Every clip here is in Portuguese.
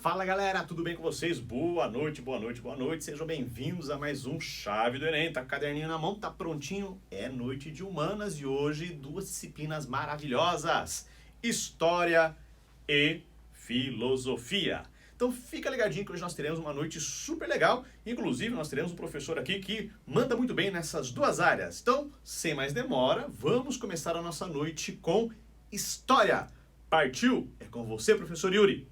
Fala galera, tudo bem com vocês? Boa noite, boa noite, boa noite. Sejam bem-vindos a mais um Chave do Enem. Tá com o caderninho na mão, tá prontinho? É noite de humanas e hoje duas disciplinas maravilhosas: História e Filosofia. Então fica ligadinho que hoje nós teremos uma noite super legal. Inclusive nós teremos um professor aqui que manda muito bem nessas duas áreas. Então, sem mais demora, vamos começar a nossa noite com História. Partiu? É com você, professor Yuri.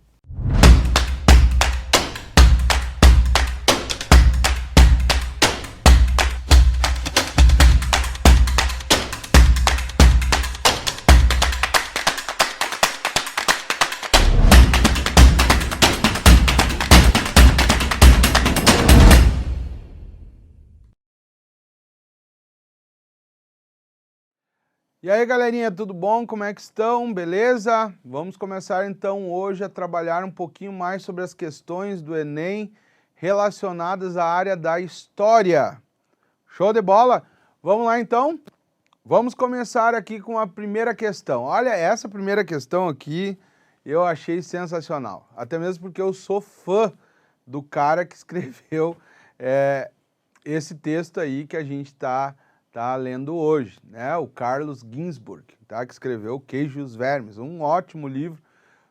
E aí, galerinha, tudo bom? Como é que estão? Beleza? Vamos começar então hoje a trabalhar um pouquinho mais sobre as questões do Enem relacionadas à área da história. Show de bola? Vamos lá então? Vamos começar aqui com a primeira questão. Olha, essa primeira questão aqui eu achei sensacional. Até mesmo porque eu sou fã do cara que escreveu esse texto aí que a gente tá lendo hoje, né? O Carlos Ginzburg, tá? Que escreveu Queijo e os Vermes, um ótimo livro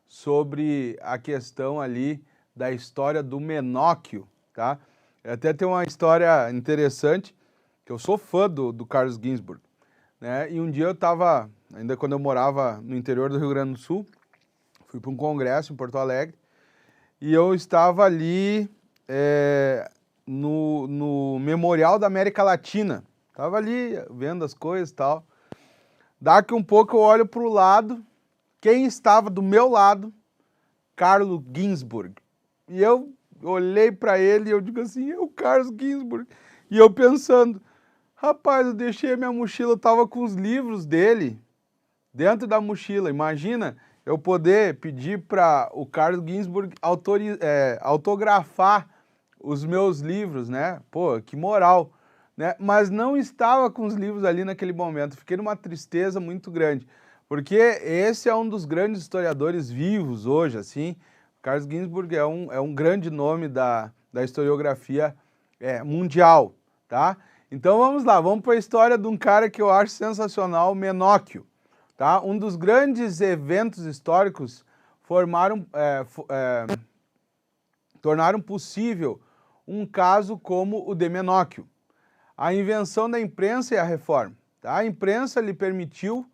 sobre a questão ali da história do Menóquio, tá? Até tem uma história interessante, que eu sou fã do Carlos Ginzburg, né? E um dia eu estava, ainda quando eu morava no interior do Rio Grande do Sul, fui para um congresso em Porto Alegre, e eu estava ali no Memorial da América Latina. Tava ali vendo as coisas e tal. Daqui um pouco eu olho para o lado, quem estava do meu lado? Carlos Ginzburg. E eu olhei para ele e eu digo assim, é o Carlos Ginzburg. E eu pensando, rapaz, eu deixei a minha mochila, eu tava com os livros dele dentro da mochila. Imagina eu poder pedir para o Carlos Ginzburg autografar os meus livros, né? Pô, que moral. Né? Mas não estava com os livros ali naquele momento, fiquei numa tristeza muito grande, porque esse é um dos grandes historiadores vivos hoje, assim. Carlos Ginzburg é um grande nome da historiografia mundial, tá? Então vamos lá, vamos para a história de um cara que eu acho sensacional, Menóquio, tá? Um dos grandes eventos históricos tornaram possível um caso como o de Menóquio. A invenção da imprensa e a reforma. Tá? A imprensa lhe permitiu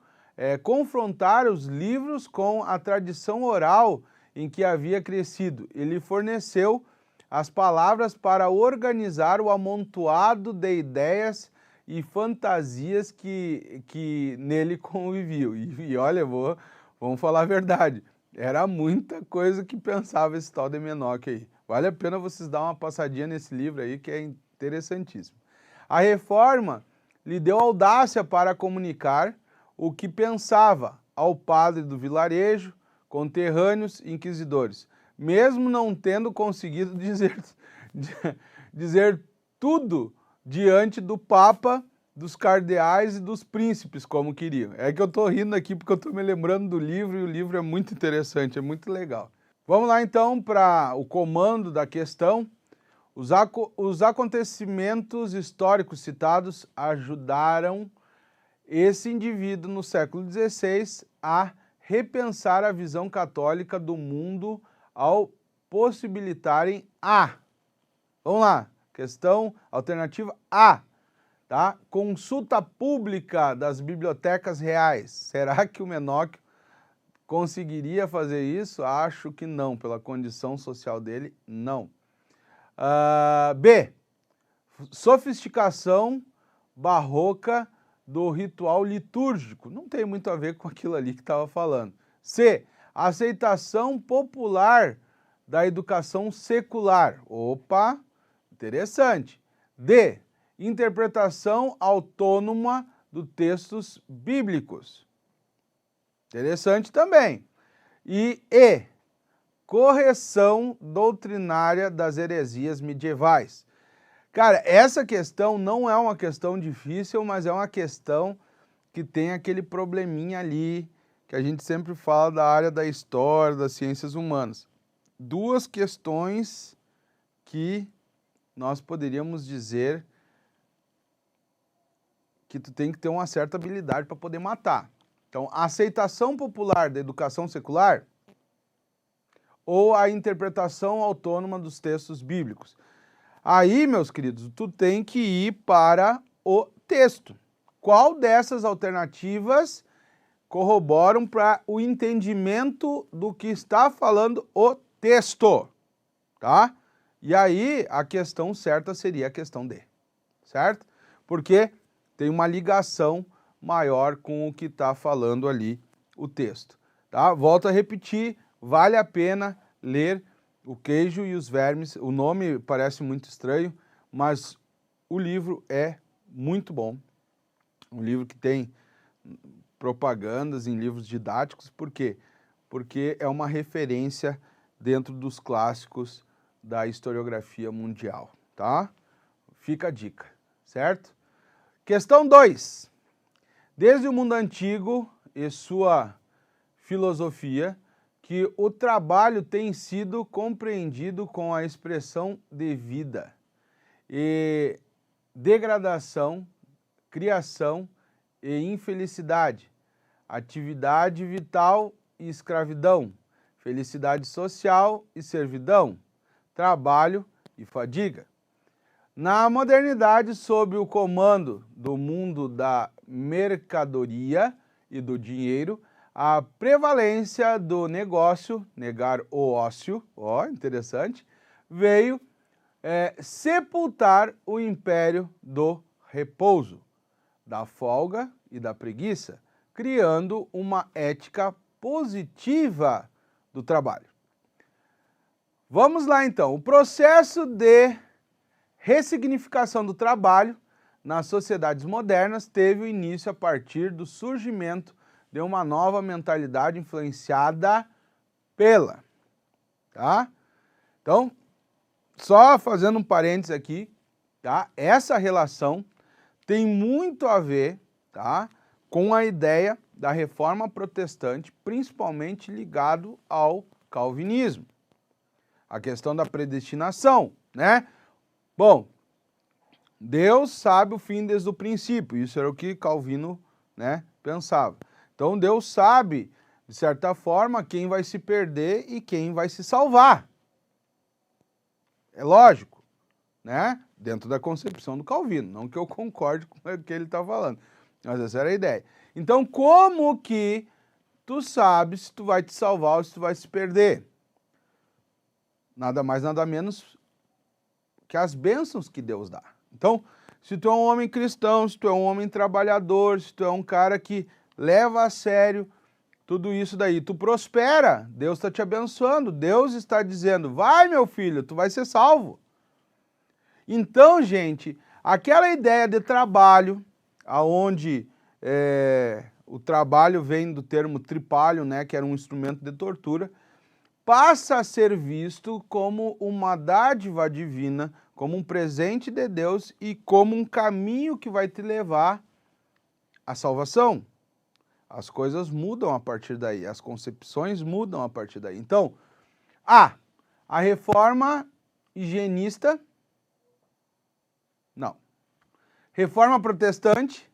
confrontar os livros com a tradição oral em que havia crescido. Ele forneceu as palavras para organizar o amontoado de ideias e fantasias que nele conviviam. E olha, vamos falar a verdade, era muita coisa que pensava esse tal de Menóquio aí. Vale a pena vocês dar uma passadinha nesse livro aí que é interessantíssimo. A reforma lhe deu audácia para comunicar o que pensava ao padre do vilarejo, conterrâneos inquisidores, mesmo não tendo conseguido dizer tudo diante do Papa, dos cardeais e dos príncipes, como queriam. É que eu estou rindo aqui porque eu estou me lembrando do livro e o livro é muito interessante, é muito legal. Vamos lá então para o comando da questão. Os acontecimentos históricos citados ajudaram esse indivíduo no século XVI a repensar a visão católica do mundo ao possibilitarem vamos lá, questão alternativa A, tá? Consulta pública das bibliotecas reais. Será que o Menóquio conseguiria fazer isso? Acho que não, pela condição social dele, não. B, sofisticação barroca do ritual litúrgico. Não tem muito a ver com aquilo ali que estava falando. C, aceitação popular da educação secular. Opa, interessante. D, interpretação autônoma dos textos bíblicos. Interessante também. E E, correção doutrinária das heresias medievais. Cara, essa questão não é uma questão difícil, mas é uma questão que tem aquele probleminha ali, que a gente sempre fala da área da história, das ciências humanas. duas questões que nós poderíamos dizer que tu tem que ter uma certa habilidade para poder matar. Então, a aceitação popular da educação secular ou a interpretação autônoma dos textos bíblicos. Aí, meus queridos, tu tem que ir para o texto. Qual dessas alternativas corroboram para o entendimento do que está falando o texto, tá? E aí, a questão certa seria a questão D, certo? Porque tem uma ligação maior com o que está falando ali o texto, tá? Volto a repetir, vale a pena ler O Queijo e os Vermes. O nome parece muito estranho, mas o livro é muito bom. Um livro que tem propagandas em livros didáticos. Por quê? Porque é uma referência dentro dos clássicos da historiografia mundial, tá? Fica a dica, certo? Questão 2. Desde o mundo antigo e sua filosofia, que o trabalho tem sido compreendido com a expressão de vida e degradação, criação e infelicidade, atividade vital e escravidão, felicidade social e servidão, trabalho e fadiga. Na modernidade, sob o comando do mundo da mercadoria e do dinheiro, a prevalência do negócio, negar o ócio, interessante, veio sepultar o império do repouso, da folga e da preguiça, criando uma ética positiva do trabalho. Vamos lá então. O processo de ressignificação do trabalho nas sociedades modernas teve início a partir do surgimento de uma nova mentalidade influenciada pela, tá? Então, só fazendo um parênteses aqui, tá? Essa relação tem muito a ver, tá, com a ideia da reforma protestante, principalmente ligado ao calvinismo. A questão da predestinação, né? Bom, Deus sabe o fim desde o princípio, isso era o que Calvino, né, pensava. Então Deus sabe, de certa forma, quem vai se perder e quem vai se salvar. É lógico, né? Dentro da concepção do Calvino, não que eu concorde com o que ele está falando, mas essa era a ideia. Então, como que tu sabes se tu vai te salvar ou se tu vai se perder? Nada mais, nada menos que as bênçãos que Deus dá. Então, se tu é um homem cristão, se tu é um homem trabalhador, se tu é um cara que leva a sério tudo isso daí, tu prospera, Deus está te abençoando, Deus está dizendo, vai meu filho, tu vai ser salvo. Então, gente, aquela ideia de trabalho, aonde o trabalho vem do termo tripalho, né, que era um instrumento de tortura, passa a ser visto como uma dádiva divina, como um presente de Deus e como um caminho que vai te levar à salvação. As coisas mudam a partir daí, as concepções mudam a partir daí. Então, a reforma higienista, não. Reforma protestante,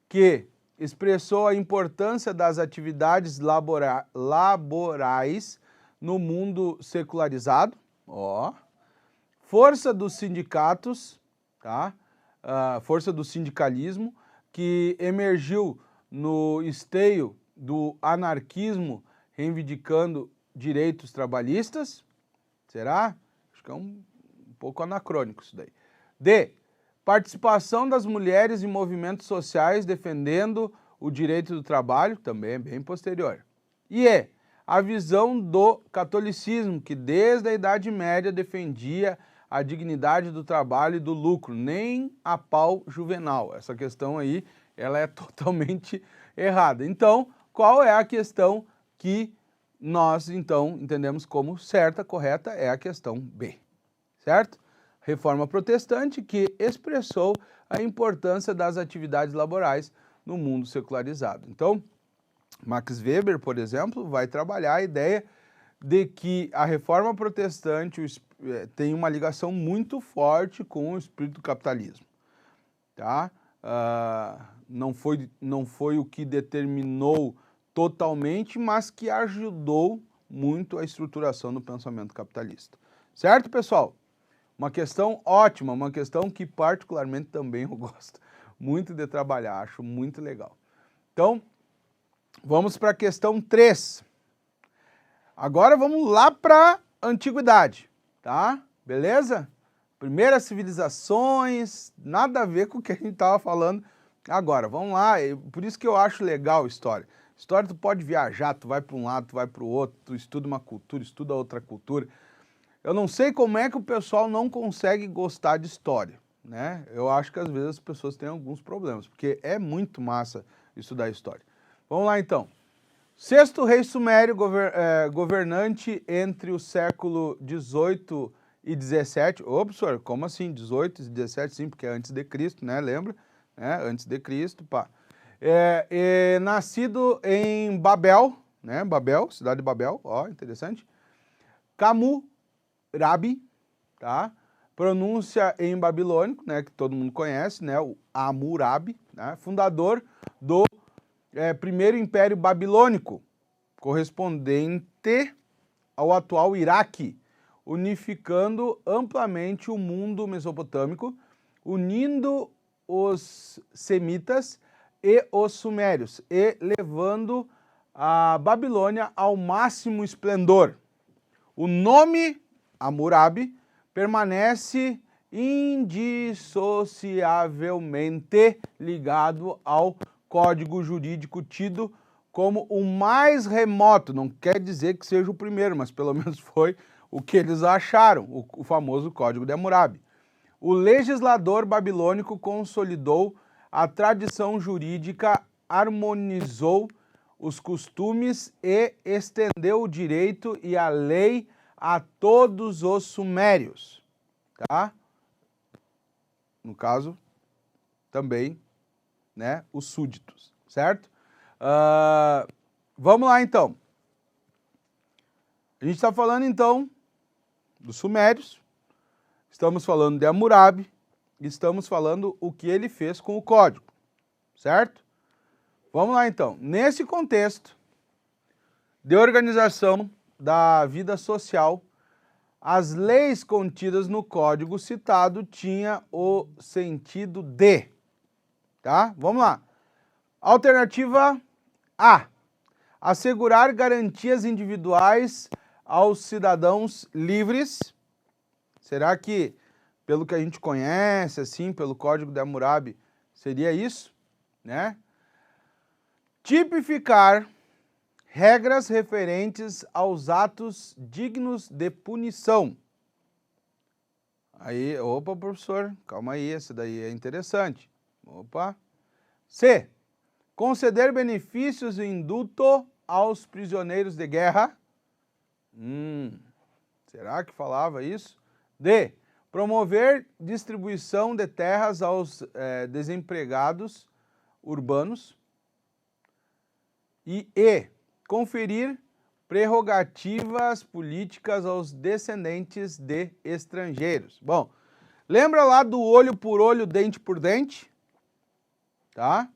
que expressou a importância das atividades laborais no mundo secularizado, força dos sindicatos, tá? Força do sindicalismo, que emergiu no esteio do anarquismo, reivindicando direitos trabalhistas. Será? Acho que é um pouco anacrônico isso daí. D. Participação das mulheres em movimentos sociais defendendo o direito do trabalho, também é bem posterior. E E. A visão do catolicismo, que desde a Idade Média defendia a dignidade do trabalho e do lucro, nem a pau juvenal. Essa questão aí, ela é totalmente errada. Então, qual é a questão que nós, então, entendemos como certa, correta? É a questão B, certo? Reforma protestante, que expressou a importância das atividades laborais no mundo secularizado. Então, Max Weber, por exemplo, vai trabalhar a ideia de que a reforma protestante tem uma ligação muito forte com o espírito do capitalismo, tá? Não foi o que determinou totalmente, mas que ajudou muito a estruturação do pensamento capitalista. Certo, pessoal? Uma questão ótima, uma questão que particularmente também eu gosto muito de trabalhar, acho muito legal. Então, vamos para a questão 3. Agora vamos lá para a antiguidade, tá? Beleza? Primeiras civilizações, nada a ver com o que a gente estava falando agora. Vamos lá, por isso que eu acho legal história. História tu pode viajar, tu vai para um lado, tu vai para o outro, tu estuda uma cultura, estuda outra cultura. Eu não sei como é que o pessoal não consegue gostar de história, né? Eu acho que às vezes as pessoas têm alguns problemas, porque é muito massa estudar história. Vamos lá então. Sexto rei sumério, governante entre o século 18 e 17. Ô, professor, como assim 18 e 17? Sim, porque é antes de Cristo, né? Lembra? Antes de Cristo, pá. Nascido em Babel, né? Babel, cidade de Babel, ó, interessante. Hammurabi, tá? Pronúncia em babilônico, né? Que todo mundo conhece, né? O Hammurabi, né? Fundador do primeiro Império Babilônico, correspondente ao atual Iraque, unificando amplamente o mundo mesopotâmico, unindo os semitas e os sumérios, e levando a Babilônia ao máximo esplendor. O nome Hammurabi permanece indissociavelmente ligado ao código jurídico tido como o mais remoto, não quer dizer que seja o primeiro, mas pelo menos foi o que eles acharam, o famoso Código de Hammurabi. O legislador babilônico consolidou a tradição jurídica, harmonizou os costumes e estendeu o direito e a lei a todos os sumérios, tá? No caso, também, né, os súditos, certo? Vamos lá, então. A gente está falando, então, dos sumérios, estamos falando de Hammurabi, estamos falando o que ele fez com o código, certo? Vamos lá, então. Nesse contexto de organização da vida social, as leis contidas no código citado tinham o sentido de, tá? Vamos lá. Alternativa A. Assegurar garantias individuais aos cidadãos livres. Será que, pelo que a gente conhece, assim, pelo Código de Hammurabi, seria isso, né? Tipificar regras referentes aos atos dignos de punição. Aí, opa, professor, calma aí, esse daí é interessante. Opa. C. Conceder benefícios e indulto aos prisioneiros de guerra. Será que falava isso? D. Promover distribuição de terras aos desempregados urbanos. E conferir prerrogativas políticas aos descendentes de estrangeiros. Bom, lembra lá do olho por olho, dente por dente? Tá?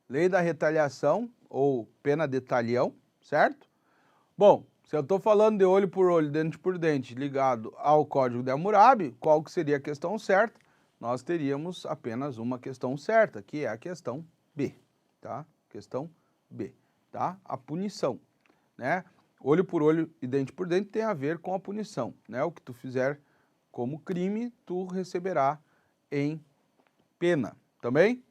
Lei da retaliação, ou pena de talião, certo? Bom, se eu estou falando de olho por olho, dente por dente, ligado ao Código de Hammurabi, qual que seria a questão certa? Nós teríamos apenas uma questão certa, que é a questão B, tá? Questão B, tá? A punição, né? Olho por olho e dente por dente tem a ver com a punição, né? O que tu fizer como crime, tu receberá em pena, também?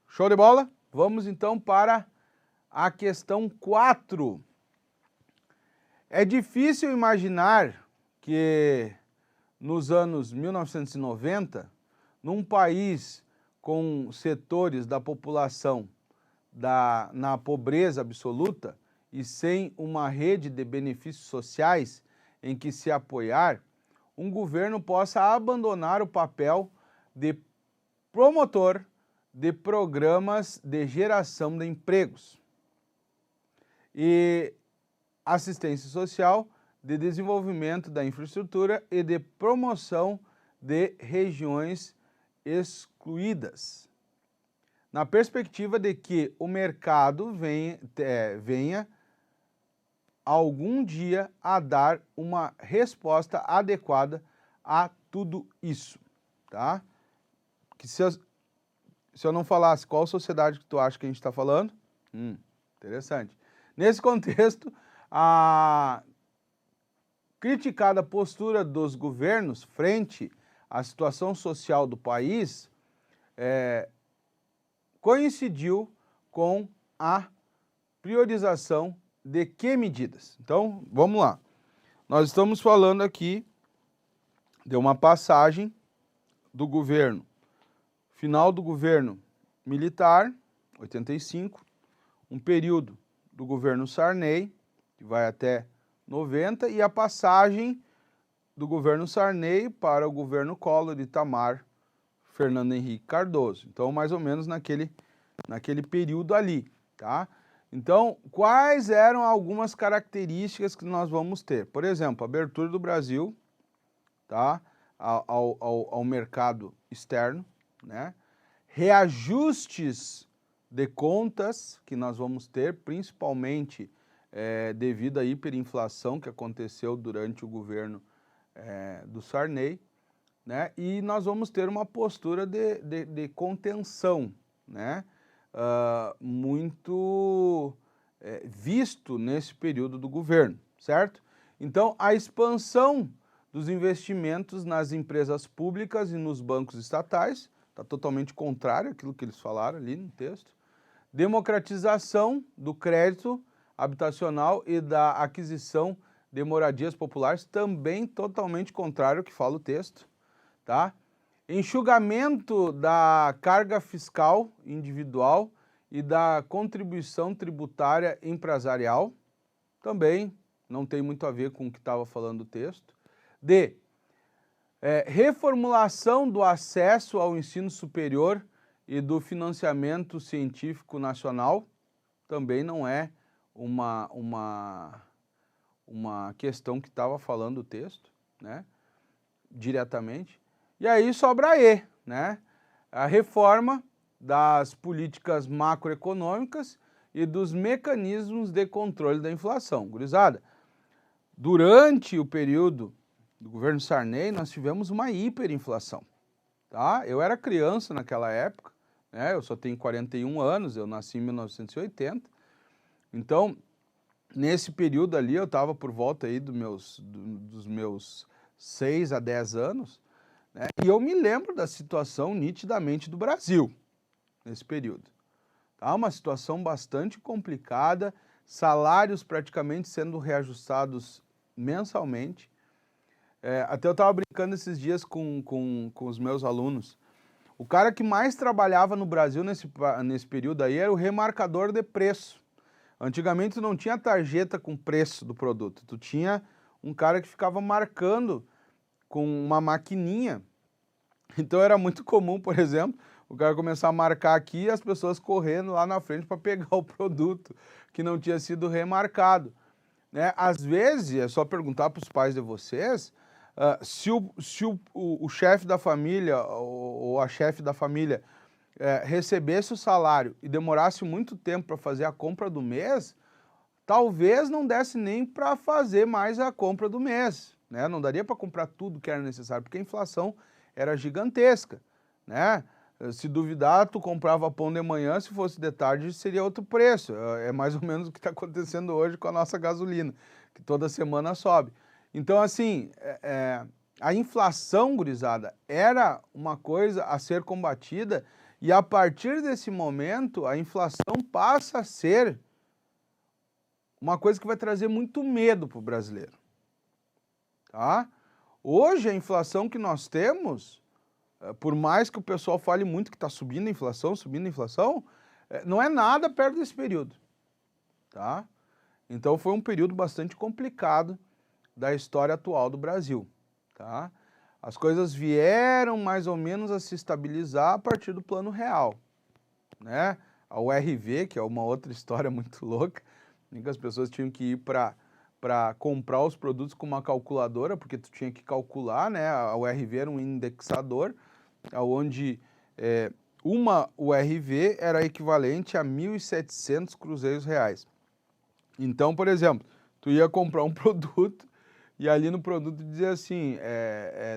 Show de bola? Vamos então para a questão 4. É difícil imaginar que nos anos 1990, num país com setores da população na pobreza absoluta e sem uma rede de benefícios sociais em que se apoiar, um governo possa abandonar o papel de promotor de programas de geração de empregos e assistência social de desenvolvimento da infraestrutura e de promoção de regiões excluídas, na perspectiva de que o mercado venha algum dia a dar uma resposta adequada a tudo isso, tá? Que se eu não falasse qual sociedade que tu acha que a gente está falando, interessante. Nesse contexto, a criticada postura dos governos frente à situação social do país coincidiu com a priorização de que medidas? Então, vamos lá. Nós estamos falando aqui de uma passagem do governo, final do governo militar, 85, um período do governo Sarney, que vai até 90, e a passagem do governo Sarney para o governo Collor de Itamar Fernando Henrique Cardoso. Então, mais ou menos naquele período ali, tá? Então, quais eram algumas características que nós vamos ter? Por exemplo, abertura do Brasil, tá? ao mercado externo, né? Reajustes de contas que nós vamos ter, principalmente devido à hiperinflação que aconteceu durante o governo do Sarney, né? E nós vamos ter uma postura de contenção, né? Muito visto nesse período do governo, certo? Então, a expansão dos investimentos nas empresas públicas e nos bancos estatais, está totalmente contrário àquilo que eles falaram ali no texto. Democratização do crédito habitacional e da aquisição de moradias populares, também totalmente contrário ao que fala o texto, tá? Enxugamento da carga fiscal individual e da contribuição tributária empresarial, também não tem muito a ver com o que estava falando o texto. Reformulação do acesso ao ensino superior e do financiamento científico nacional, também não é uma questão que estava falando o texto, né, diretamente. E aí sobra né, a reforma das políticas macroeconômicas e dos mecanismos de controle da inflação. Gurizada, durante o período do governo Sarney, nós tivemos uma hiperinflação, tá? Eu era criança naquela época, né? Eu só tenho 41 anos, eu nasci em 1980. Então, nesse período ali, eu estava por volta aí dos meus 6 a 10 anos, né? E eu me lembro da situação nitidamente do Brasil, nesse período. Tá? Uma situação bastante complicada, salários praticamente sendo reajustados mensalmente. Até eu estava brincando esses dias com os meus alunos. O cara que mais trabalhava no Brasil nesse período aí era o remarcador de preço. Antigamente tu não tinha tarjeta com preço do produto, tu tinha um cara que ficava marcando com uma maquininha. Então era muito comum, por exemplo, o cara começar a marcar aqui e as pessoas correndo lá na frente para pegar o produto que não tinha sido remarcado, né? Às vezes, é só perguntar para os pais de vocês, se o chefe da família ou a chefe da família recebesse o salário e demorasse muito tempo para fazer a compra do mês, talvez não desse nem para fazer mais a compra do mês, né? Não daria para comprar tudo que era necessário, porque a inflação era gigantesca, né? Se duvidar, tu comprava pão de manhã, se fosse de tarde seria outro preço. É mais ou menos o que está acontecendo hoje com a nossa gasolina, que toda semana sobe. Então, assim, a inflação, gurizada, era uma coisa a ser combatida e a partir desse momento a inflação passa a ser uma coisa que vai trazer muito medo para o brasileiro, tá? Hoje a inflação que nós temos, por mais que o pessoal fale muito que está subindo a inflação, não é nada perto desse período, tá? Então foi um período bastante complicado da história atual do Brasil, tá? As coisas vieram mais ou menos a se estabilizar a partir do Plano Real, né? A URV, que é uma outra história muito louca, em que as pessoas tinham que ir para para comprar os produtos com uma calculadora, porque tu tinha que calcular, né? A URV era um indexador, onde uma URV era equivalente a 1.700 cruzeiros reais. Então, por exemplo, tu ia comprar um produto e ali no produto dizia assim,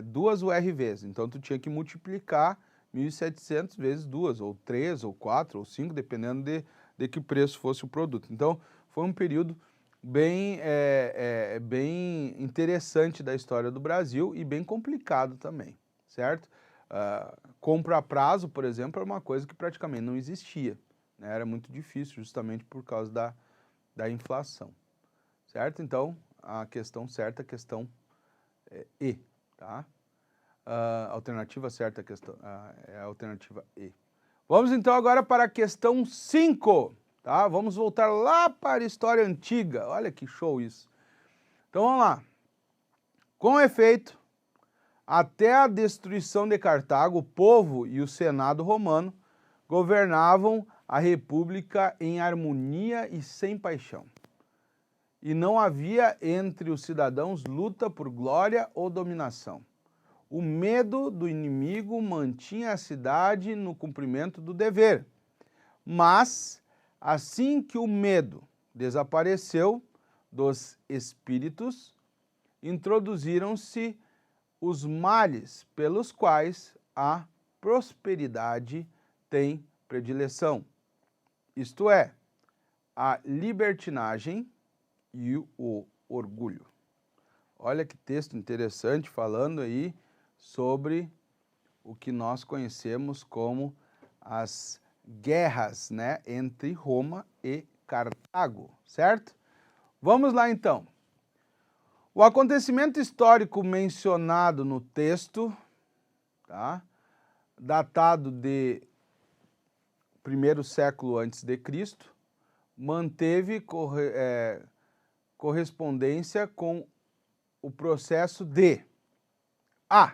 2 URVs. Então, tu tinha que multiplicar 1.700 vezes 2, ou 3, ou 4, ou 5, dependendo de que preço fosse o produto. Então, foi um período bem interessante da história do Brasil e bem complicado também, certo? Compra a prazo, por exemplo, era uma coisa que praticamente não existia, né? Era muito difícil, justamente por causa da inflação, certo? Então, a questão certa, a questão E, tá? A alternativa certa é a alternativa E. Vamos então agora para a questão 5, tá? Vamos voltar lá para a história antiga. Olha que show isso. Então vamos lá. Com efeito, até a destruição de Cartago, o povo e o Senado romano governavam a república em harmonia e sem paixão. E não havia entre os cidadãos luta por glória ou dominação. O medo do inimigo mantinha a cidade no cumprimento do dever. Mas, assim que o medo desapareceu dos espíritos, introduziram-se os males pelos quais a prosperidade tem predileção. Isto é, a libertinagem e o orgulho. Olha que texto interessante falando aí sobre o que nós conhecemos como as guerras, né, entre Roma e Cartago, certo? Vamos lá então. O acontecimento histórico mencionado no texto, tá, datado de 1º século antes de Cristo, manteve correspondência com o processo de A.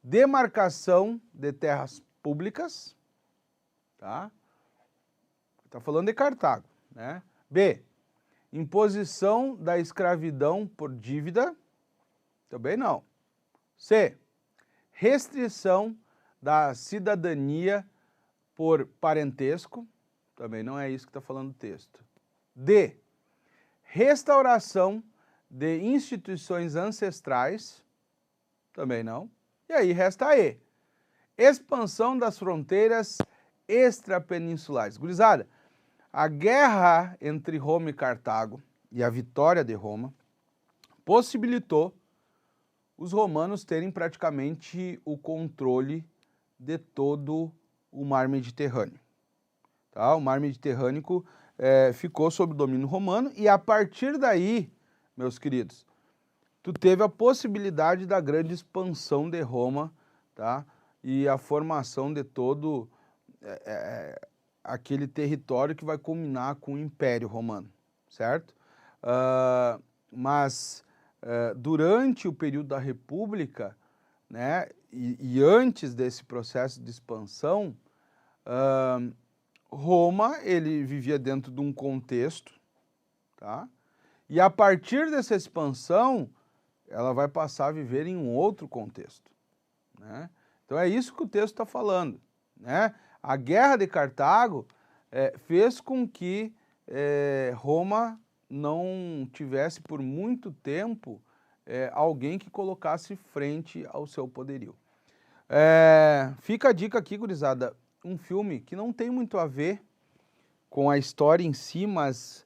Demarcação de terras públicas, tá? Tá falando de Cartago, né? B. Imposição da escravidão por dívida, também não. C. Restrição da cidadania por parentesco, também não é isso que está falando o texto. D. Restauração de instituições ancestrais, também não. E aí resta E. Expansão das fronteiras extrapeninsulares. Gurizada, a guerra entre Roma e Cartago e a vitória de Roma possibilitou os romanos terem praticamente o controle de todo o mar Mediterrâneo. Tá? O mar Mediterrâneo ficou sob o domínio romano e a partir daí, meus queridos, tu teve a possibilidade da grande expansão de Roma, tá? E a formação de todo aquele território que vai culminar com o Império Romano, certo? Mas durante o período da República, né, e antes desse processo de expansão, Roma ele vivia dentro de um contexto, tá? E a partir dessa expansão, ela vai passar a viver em um outro contexto, né? Então é isso que o texto está falando, né? A guerra de Cartago fez com que Roma não tivesse por muito tempo alguém que colocasse frente ao seu poderio. Fica a dica aqui, gurizada, um filme que não tem muito a ver com a história em si, mas,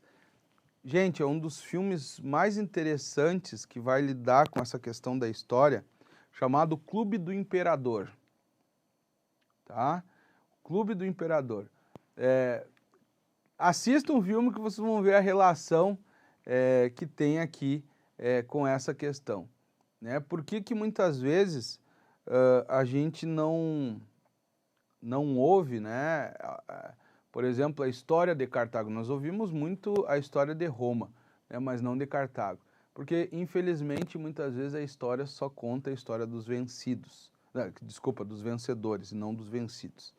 gente, é um dos filmes mais interessantes que vai lidar com essa questão da história, chamado Clube do Imperador, tá? Clube do Imperador. Assista um filme que vocês vão ver a relação que tem aqui com essa questão, né? Por que muitas vezes a gente não ouve, né? Por exemplo, a história de Cartago. Nós ouvimos muito a história de Roma, né? Mas não de Cartago. Porque, infelizmente, muitas vezes a história só conta a história dos vencidos. Desculpa, dos vencedores e não dos vencidos.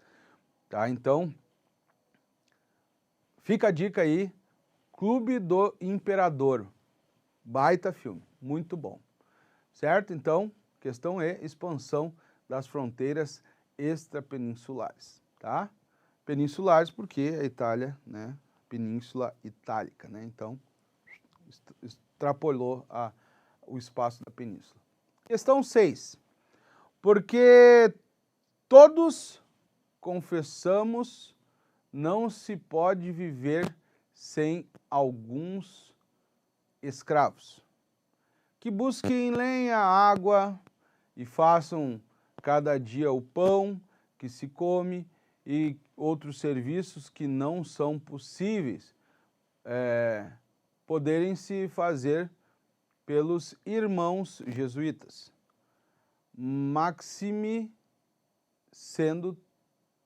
Tá? Então, fica a dica aí, Clube do Imperador. Baita filme, muito bom. Certo? Então, questão E, expansão das fronteiras extrapeninsulares, tá? Peninsulares porque a Itália, né, Península Itálica, né? Então, extrapolou o espaço da península. Questão 6. Porque todos confessamos, não se pode viver sem alguns escravos, que busquem lenha, água e façam cada dia o pão que se come e outros serviços que não são possíveis poderem se fazer pelos irmãos jesuítas. Maxime sendo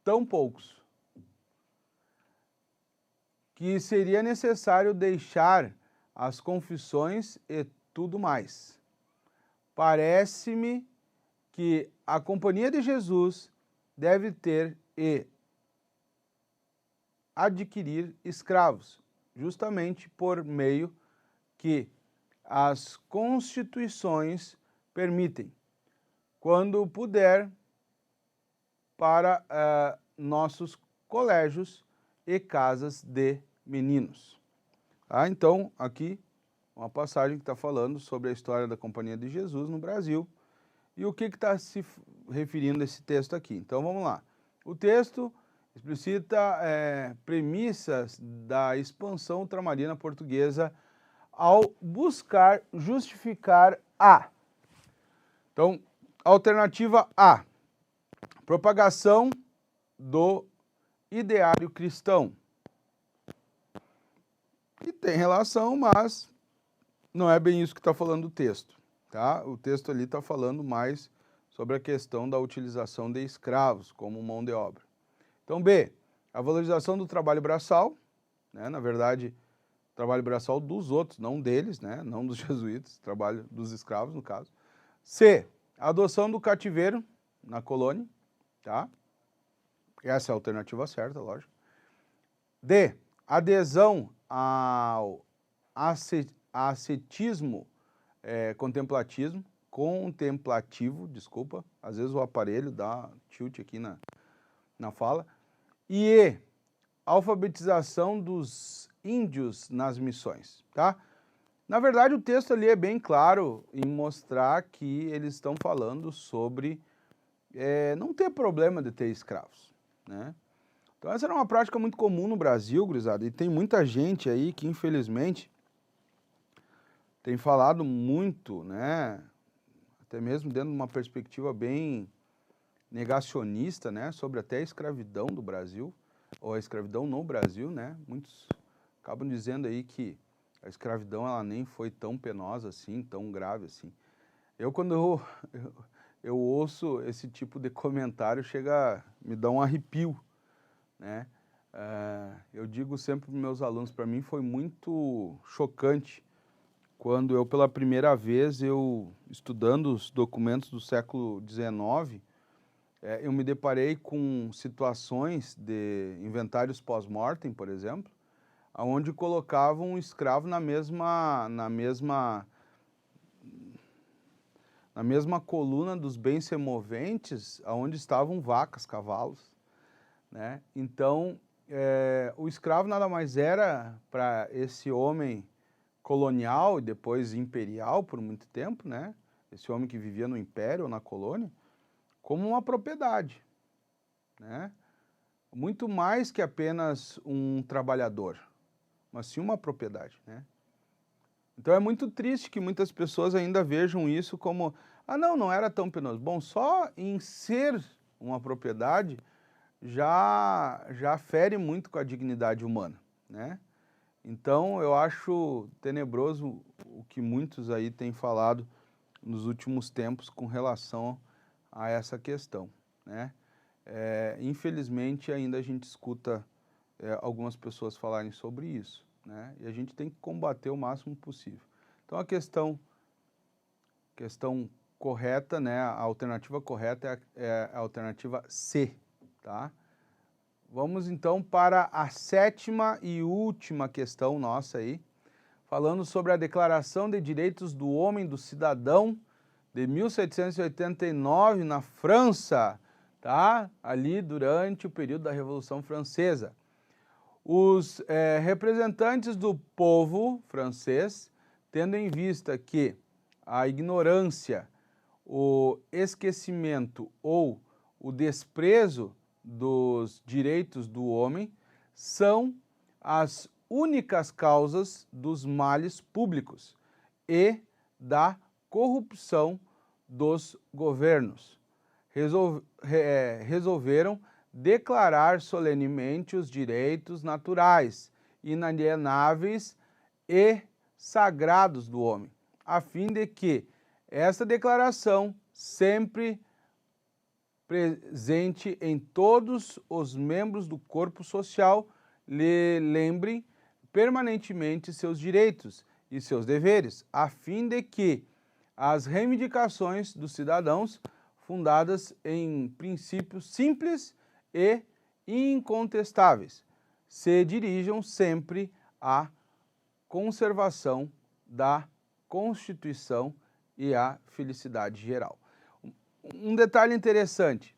tão poucos, que seria necessário deixar as confissões e tudo mais. Parece-me que a Companhia de Jesus deve ter e adquirir escravos, justamente por meio que as constituições permitem, quando puder, para nossos colégios e casas de meninos. Tá? Então, aqui uma passagem que está falando sobre a história da Companhia de Jesus no Brasil e o que está se referindo a esse texto aqui. Então, vamos lá. O texto explicita premissas da expansão ultramarina portuguesa ao buscar justificar a. Então, alternativa A, propagação do ideário cristão. E tem relação, mas não é bem isso que está falando o texto. Tá? O texto ali está falando mais sobre a questão da utilização de escravos como mão de obra. Então, B, a valorização do trabalho braçal, né? Na verdade, trabalho braçal dos outros, não deles, né? Não dos jesuítas, trabalho dos escravos, no caso. C, a adoção do cativeiro na colônia, tá? Essa é a alternativa certa, lógico. D, adesão ao ascetismo, contemplativo, desculpa, às vezes o aparelho dá tilt aqui na fala. E E, alfabetização dos índios nas missões, tá? Na verdade, o texto ali é bem claro em mostrar que eles estão falando sobre não ter problema de ter escravos, né? Então essa era uma prática muito comum no Brasil, gurizada, e tem muita gente aí que, infelizmente, tem falado muito, né, até mesmo dentro de uma perspectiva bem negacionista, né, sobre até a escravidão do Brasil, ou a escravidão no Brasil, né? Muitos acabam dizendo aí que a escravidão ela nem foi tão penosa assim, tão grave assim. Quando eu ouço esse tipo de comentário, chega a me dar um arrepio, né? Eu digo sempre para os meus alunos, para mim foi muito chocante quando eu, pela primeira vez, estudando os documentos do século XIX, eu me deparei com situações de inventários pós-mortem, por exemplo, onde colocavam um escravo na mesma coluna dos bens semoventes, onde estavam vacas, cavalos, né? Então, o escravo nada mais era para esse homem colonial e depois imperial por muito tempo, né? Esse homem que vivia no império ou na colônia, como uma propriedade, né? Muito mais que apenas um trabalhador, mas sim uma propriedade, né? Então é muito triste que muitas pessoas ainda vejam isso como, não era tão penoso. Bom, só em ser uma propriedade já fere muito com a dignidade humana, né? Então eu acho tenebroso o que muitos aí têm falado nos últimos tempos com relação a essa questão, né? Infelizmente ainda a gente escuta algumas pessoas falarem sobre isso, né? E a gente tem que combater o máximo possível. Então a questão correta, né? A alternativa correta é a alternativa C, tá? Vamos então para a sétima e última questão nossa aí. falando sobre a Declaração de Direitos do Homem e do Cidadão de 1789 na França, tá? Ali durante o período da Revolução Francesa. Os representantes do povo francês, tendo em vista que a ignorância, o esquecimento ou o desprezo dos direitos do homem são as únicas causas dos males públicos e da corrupção dos governos. Resolveram declarar solenemente os direitos naturais, inalienáveis e sagrados do homem, a fim de que esta declaração, sempre presente em todos os membros do corpo social, lhe lembre permanentemente seus direitos e seus deveres, a fim de que as reivindicações dos cidadãos, fundadas em princípios simples e incontestáveis, se dirijam sempre à conservação da Constituição e à felicidade geral. Um detalhe interessante,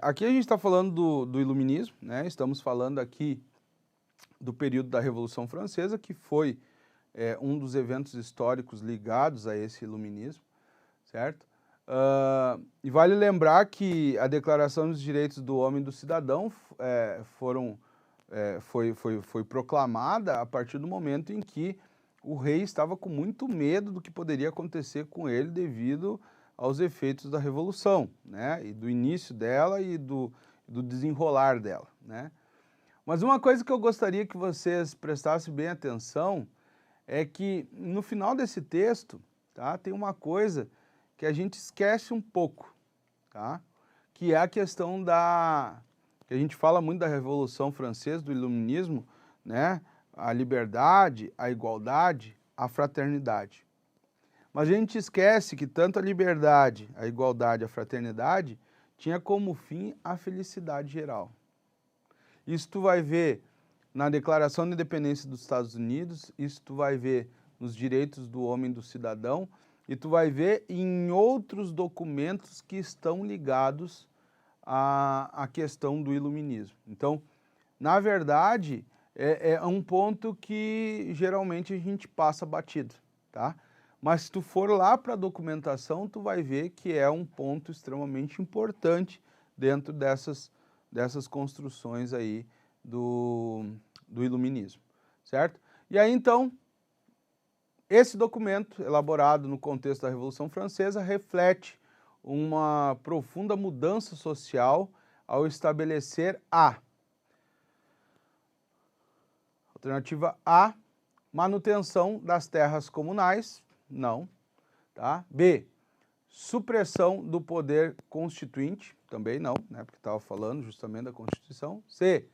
aqui a gente está falando do iluminismo, né? Estamos falando aqui do período da Revolução Francesa, que foi um dos eventos históricos ligados a esse iluminismo, certo? E vale lembrar que a Declaração dos Direitos do Homem e do Cidadão foi proclamada a partir do momento em que o rei estava com muito medo do que poderia acontecer com ele devido aos efeitos da Revolução, né? E do início dela e do desenrolar dela, né? Mas uma coisa que eu gostaria que vocês prestassem bem atenção é que no final desse texto, tá, tem uma coisa que a gente esquece um pouco, tá? Que é a questão que a gente fala muito da Revolução Francesa, do Iluminismo, né? A liberdade, a igualdade, a fraternidade. Mas a gente esquece que tanto a liberdade, a igualdade, a fraternidade tinha como fim a felicidade geral. Isso tu vai ver na Declaração de Independência dos Estados Unidos, isso tu vai ver nos direitos do homem e do cidadão, e tu vai ver em outros documentos que estão ligados à questão do iluminismo. Então, na verdade, é um ponto que geralmente a gente passa batido, tá? Mas se tu for lá para a documentação, tu vai ver que é um ponto extremamente importante dentro dessas construções aí do iluminismo, certo? E aí, então, esse documento, elaborado no contexto da Revolução Francesa, reflete uma profunda mudança social ao estabelecer alternativa A, manutenção das terras comunais, não, tá? B, supressão do poder constituinte, também não, né? Porque estava falando justamente da Constituição. C,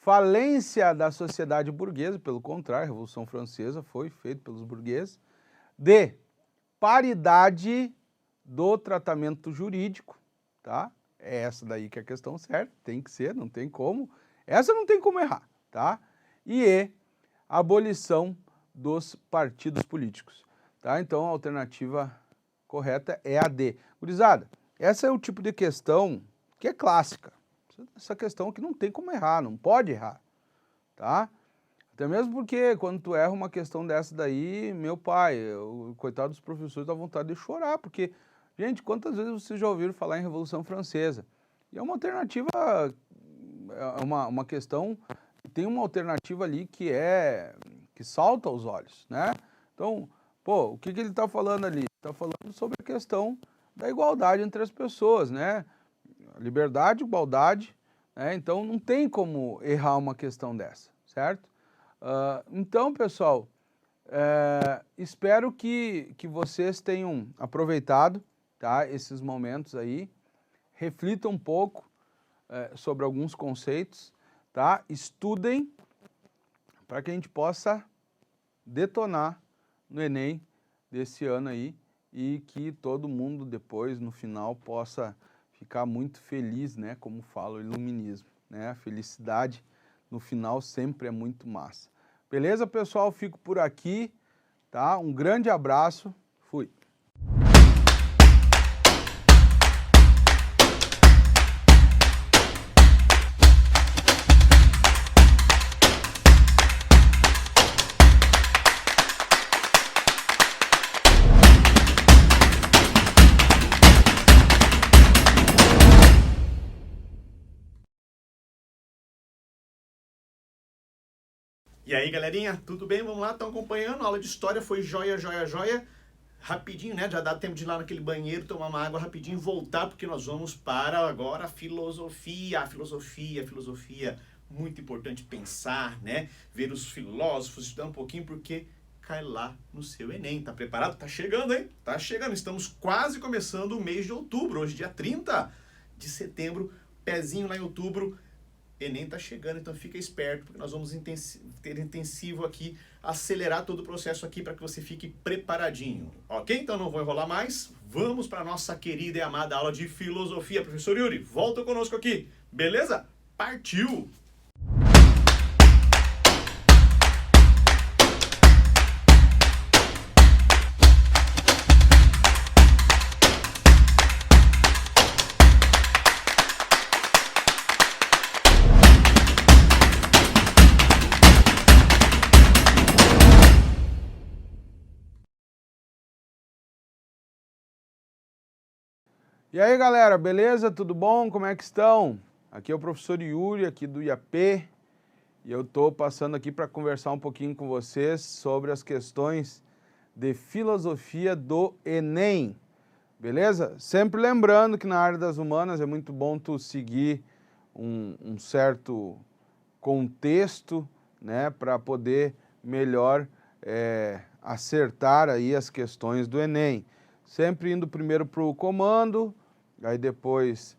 falência da sociedade burguesa, pelo contrário, a Revolução Francesa foi feita pelos burgueses. D, paridade do tratamento jurídico, tá? É essa daí que é a questão certa, tem que ser, não tem como. Essa não tem como errar, tá? E E, abolição dos partidos políticos, tá? Então a alternativa correta é a D. Gurizada, essa é o tipo de questão que é clássica. Essa questão que não tem como errar, não pode errar, tá? Até mesmo porque quando tu erra uma questão dessa daí, meu pai, coitado dos professores, dá vontade de chorar, porque, gente, quantas vezes vocês já ouviram falar em Revolução Francesa? E é uma alternativa, é uma questão, tem uma alternativa ali que salta aos olhos, né? Então, pô, o que ele está falando ali? Está falando sobre a questão da igualdade entre as pessoas, né? Liberdade, igualdade, né? Então não tem como errar uma questão dessa, certo? Então, pessoal, espero que vocês tenham aproveitado, tá, esses momentos aí, reflitam um pouco sobre alguns conceitos, tá? Estudem para que a gente possa detonar no Enem desse ano aí e que todo mundo depois, no final, possa ficar muito feliz, né? Como fala o iluminismo, né? A felicidade no final sempre é muito massa. Beleza, pessoal? Fico por aqui, tá? Um grande abraço. Fui. E aí, galerinha, tudo bem? Vamos lá, estão acompanhando? A aula de história foi joia, joia, joia. Rapidinho, né? Já dá tempo de ir lá naquele banheiro, tomar uma água rapidinho e voltar, porque nós vamos para agora a filosofia. A filosofia. Muito importante pensar, né? Ver os filósofos, estudar um pouquinho, porque cai lá no seu Enem. Tá preparado? Tá chegando, hein? Tá chegando. Estamos quase começando o mês de outubro. Hoje, dia 30 de setembro, pezinho lá em outubro. Enem tá chegando, então fica esperto, porque nós vamos ter intensivo aqui, acelerar todo o processo aqui para que você fique preparadinho, ok? Então não vou enrolar mais, vamos para a nossa querida e amada aula de filosofia. Professor Yuri, volta conosco aqui, beleza? Partiu! E aí, galera, beleza? Tudo bom? Como é que estão? Aqui é o professor Yuri, aqui do IAP, e eu estou passando aqui para conversar um pouquinho com vocês sobre as questões de filosofia do Enem, beleza? Sempre lembrando que na área das humanas é muito bom tu seguir um certo contexto, né, para poder melhor acertar aí as questões do Enem. Sempre indo primeiro para o comando, aí depois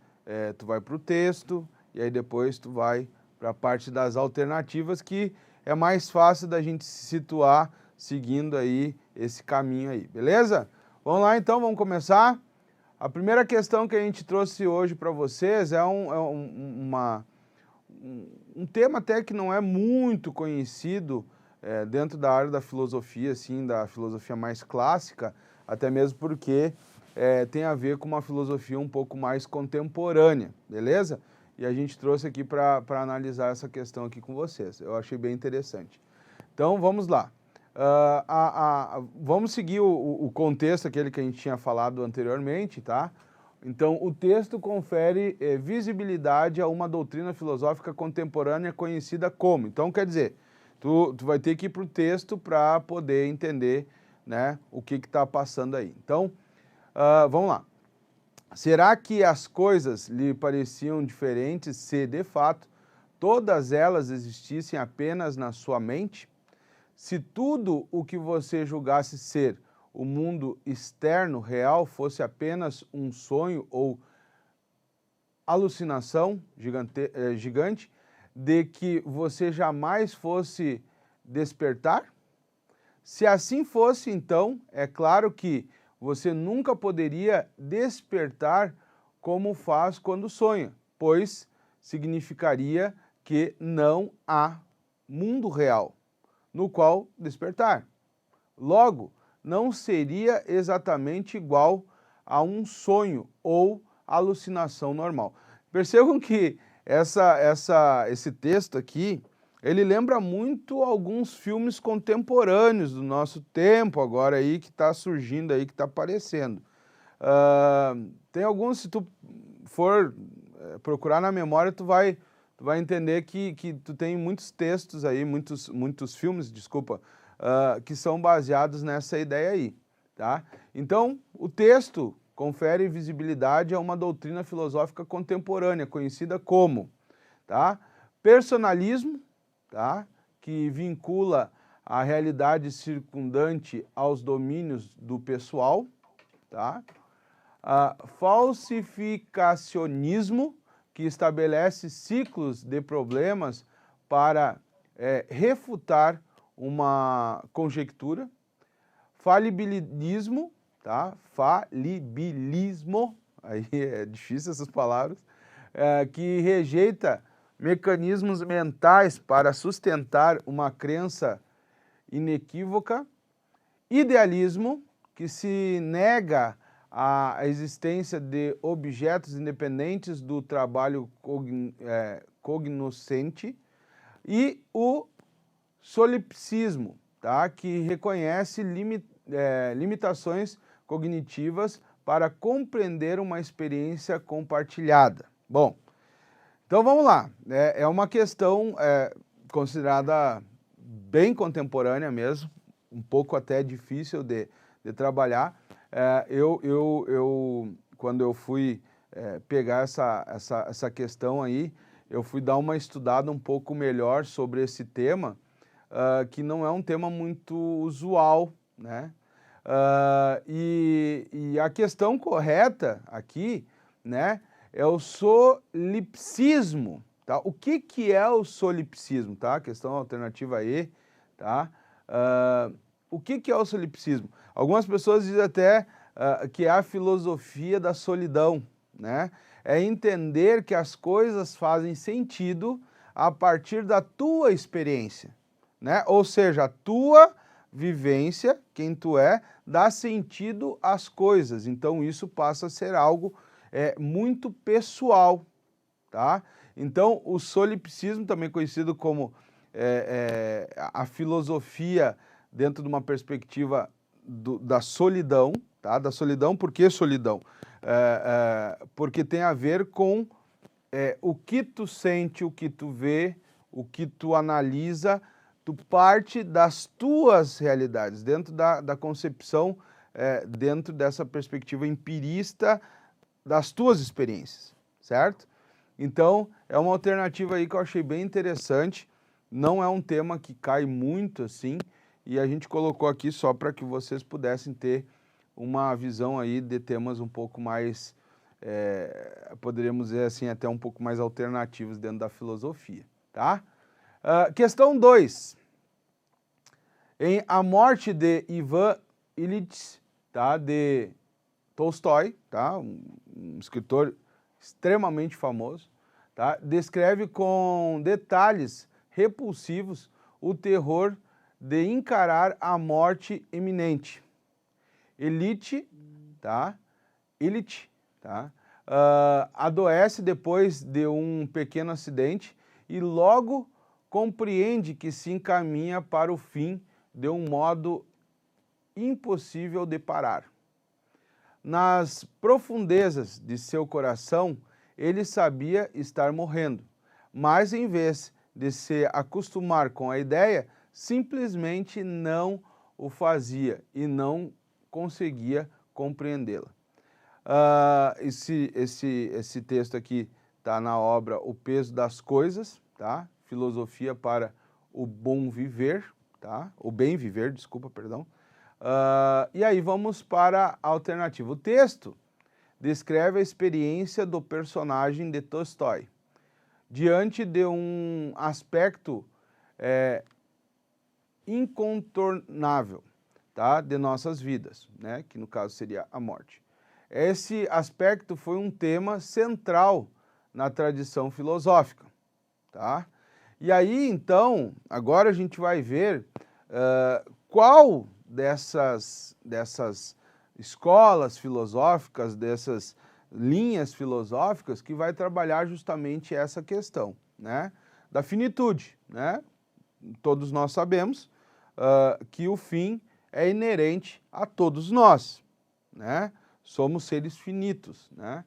tu vai para o texto, e aí depois tu vai para a parte das alternativas, que é mais fácil da gente se situar seguindo aí esse caminho aí, beleza? Vamos lá então, vamos começar. A primeira questão que a gente trouxe hoje para vocês é um tema até que não é muito conhecido dentro da área da filosofia, assim, da filosofia mais clássica, até mesmo porque tem a ver com uma filosofia um pouco mais contemporânea, beleza? E a gente trouxe aqui para analisar essa questão aqui com vocês. Eu achei bem interessante. Então, vamos lá. Vamos seguir o contexto, aquele que a gente tinha falado anteriormente, tá? Então, o texto confere visibilidade a uma doutrina filosófica contemporânea conhecida como. Então, quer dizer, tu vai ter que ir para o texto para poder entender, né, o que está passando aí. Então, vamos lá. Será que as coisas lhe pareciam diferentes se, de fato, todas elas existissem apenas na sua mente? Se tudo o que você julgasse ser o mundo externo real fosse apenas um sonho ou alucinação gigante de que você jamais fosse despertar? Se assim fosse, então, é claro que você nunca poderia despertar como faz quando sonha, pois significaria que não há mundo real no qual despertar. Logo, não seria exatamente igual a um sonho ou alucinação normal. Percebam que esse texto aqui, ele lembra muito alguns filmes contemporâneos do nosso tempo agora aí, que está surgindo aí, que está aparecendo. Tem alguns, se tu for procurar na memória, tu vai entender que tu tem muitos textos aí, muitos filmes, desculpa, que são baseados nessa ideia aí, tá? Então, o texto confere visibilidade a uma doutrina filosófica contemporânea, conhecida como, tá? Personalismo, tá? Que vincula a realidade circundante aos domínios do pessoal, tá? Falsificacionismo, que estabelece ciclos de problemas para refutar uma conjectura. Falibilismo, tá? Falibilismo, aí é difícil essas palavras, que rejeita mecanismos mentais para sustentar uma crença inequívoca, idealismo, que se nega à existência de objetos independentes do trabalho cognoscente, e o solipsismo, tá? Que reconhece limitações cognitivas para compreender uma experiência compartilhada. Bom, então vamos lá. É uma questão considerada bem contemporânea mesmo, um pouco até difícil de trabalhar. Quando eu fui pegar essa questão aí, eu fui dar uma estudada um pouco melhor sobre esse tema, que não é um tema muito usual, né? E a questão correta aqui, né, é o solipsismo, tá? O que é o solipsismo, tá? Questão alternativa E, tá? O que é o solipsismo? Algumas pessoas dizem até que é a filosofia da solidão, né? É entender que as coisas fazem sentido a partir da tua experiência, né? Ou seja, a tua vivência, quem tu é, dá sentido às coisas. Então isso passa a ser algo muito pessoal, tá? Então o solipsismo, também conhecido como a filosofia dentro de uma perspectiva da solidão, tá? Da solidão, por que solidão? Porque tem a ver com o que tu sente, o que tu vê, o que tu analisa, tu parte das tuas realidades, dentro da concepção, dentro dessa perspectiva empirista das tuas experiências, certo? Então, é uma alternativa aí que eu achei bem interessante, não é um tema que cai muito assim, e a gente colocou aqui só para que vocês pudessem ter uma visão aí de temas um pouco mais, poderíamos dizer assim, até um pouco mais alternativos dentro da filosofia, tá? Questão 2. Em A Morte de Ivan Ilitch, tá, de Tolstói, tá, um escritor extremamente famoso, tá, descreve com detalhes repulsivos o terror de encarar a morte iminente. Ilitch, tá, adoece depois de um pequeno acidente e logo compreende que se encaminha para o fim de um modo impossível de parar. Nas profundezas de seu coração, ele sabia estar morrendo, mas em vez de se acostumar com a ideia, simplesmente não o fazia e não conseguia compreendê-la. Esse texto aqui está na obra O Peso das Coisas, tá? Filosofia para o Bom Viver, tá? O Bem Viver, desculpa, perdão. E aí vamos para a alternativa. O texto descreve a experiência do personagem de Tolstói diante de um aspecto incontornável, tá, de nossas vidas, né, que no caso seria a morte. Esse aspecto foi um tema central na tradição filosófica, tá? E aí, então, agora a gente vai ver qual dessas escolas filosóficas, dessas linhas filosóficas que vai trabalhar justamente essa questão, né, da finitude, né? Todos nós sabemos que o fim é inerente a todos nós, né? Somos seres finitos, né?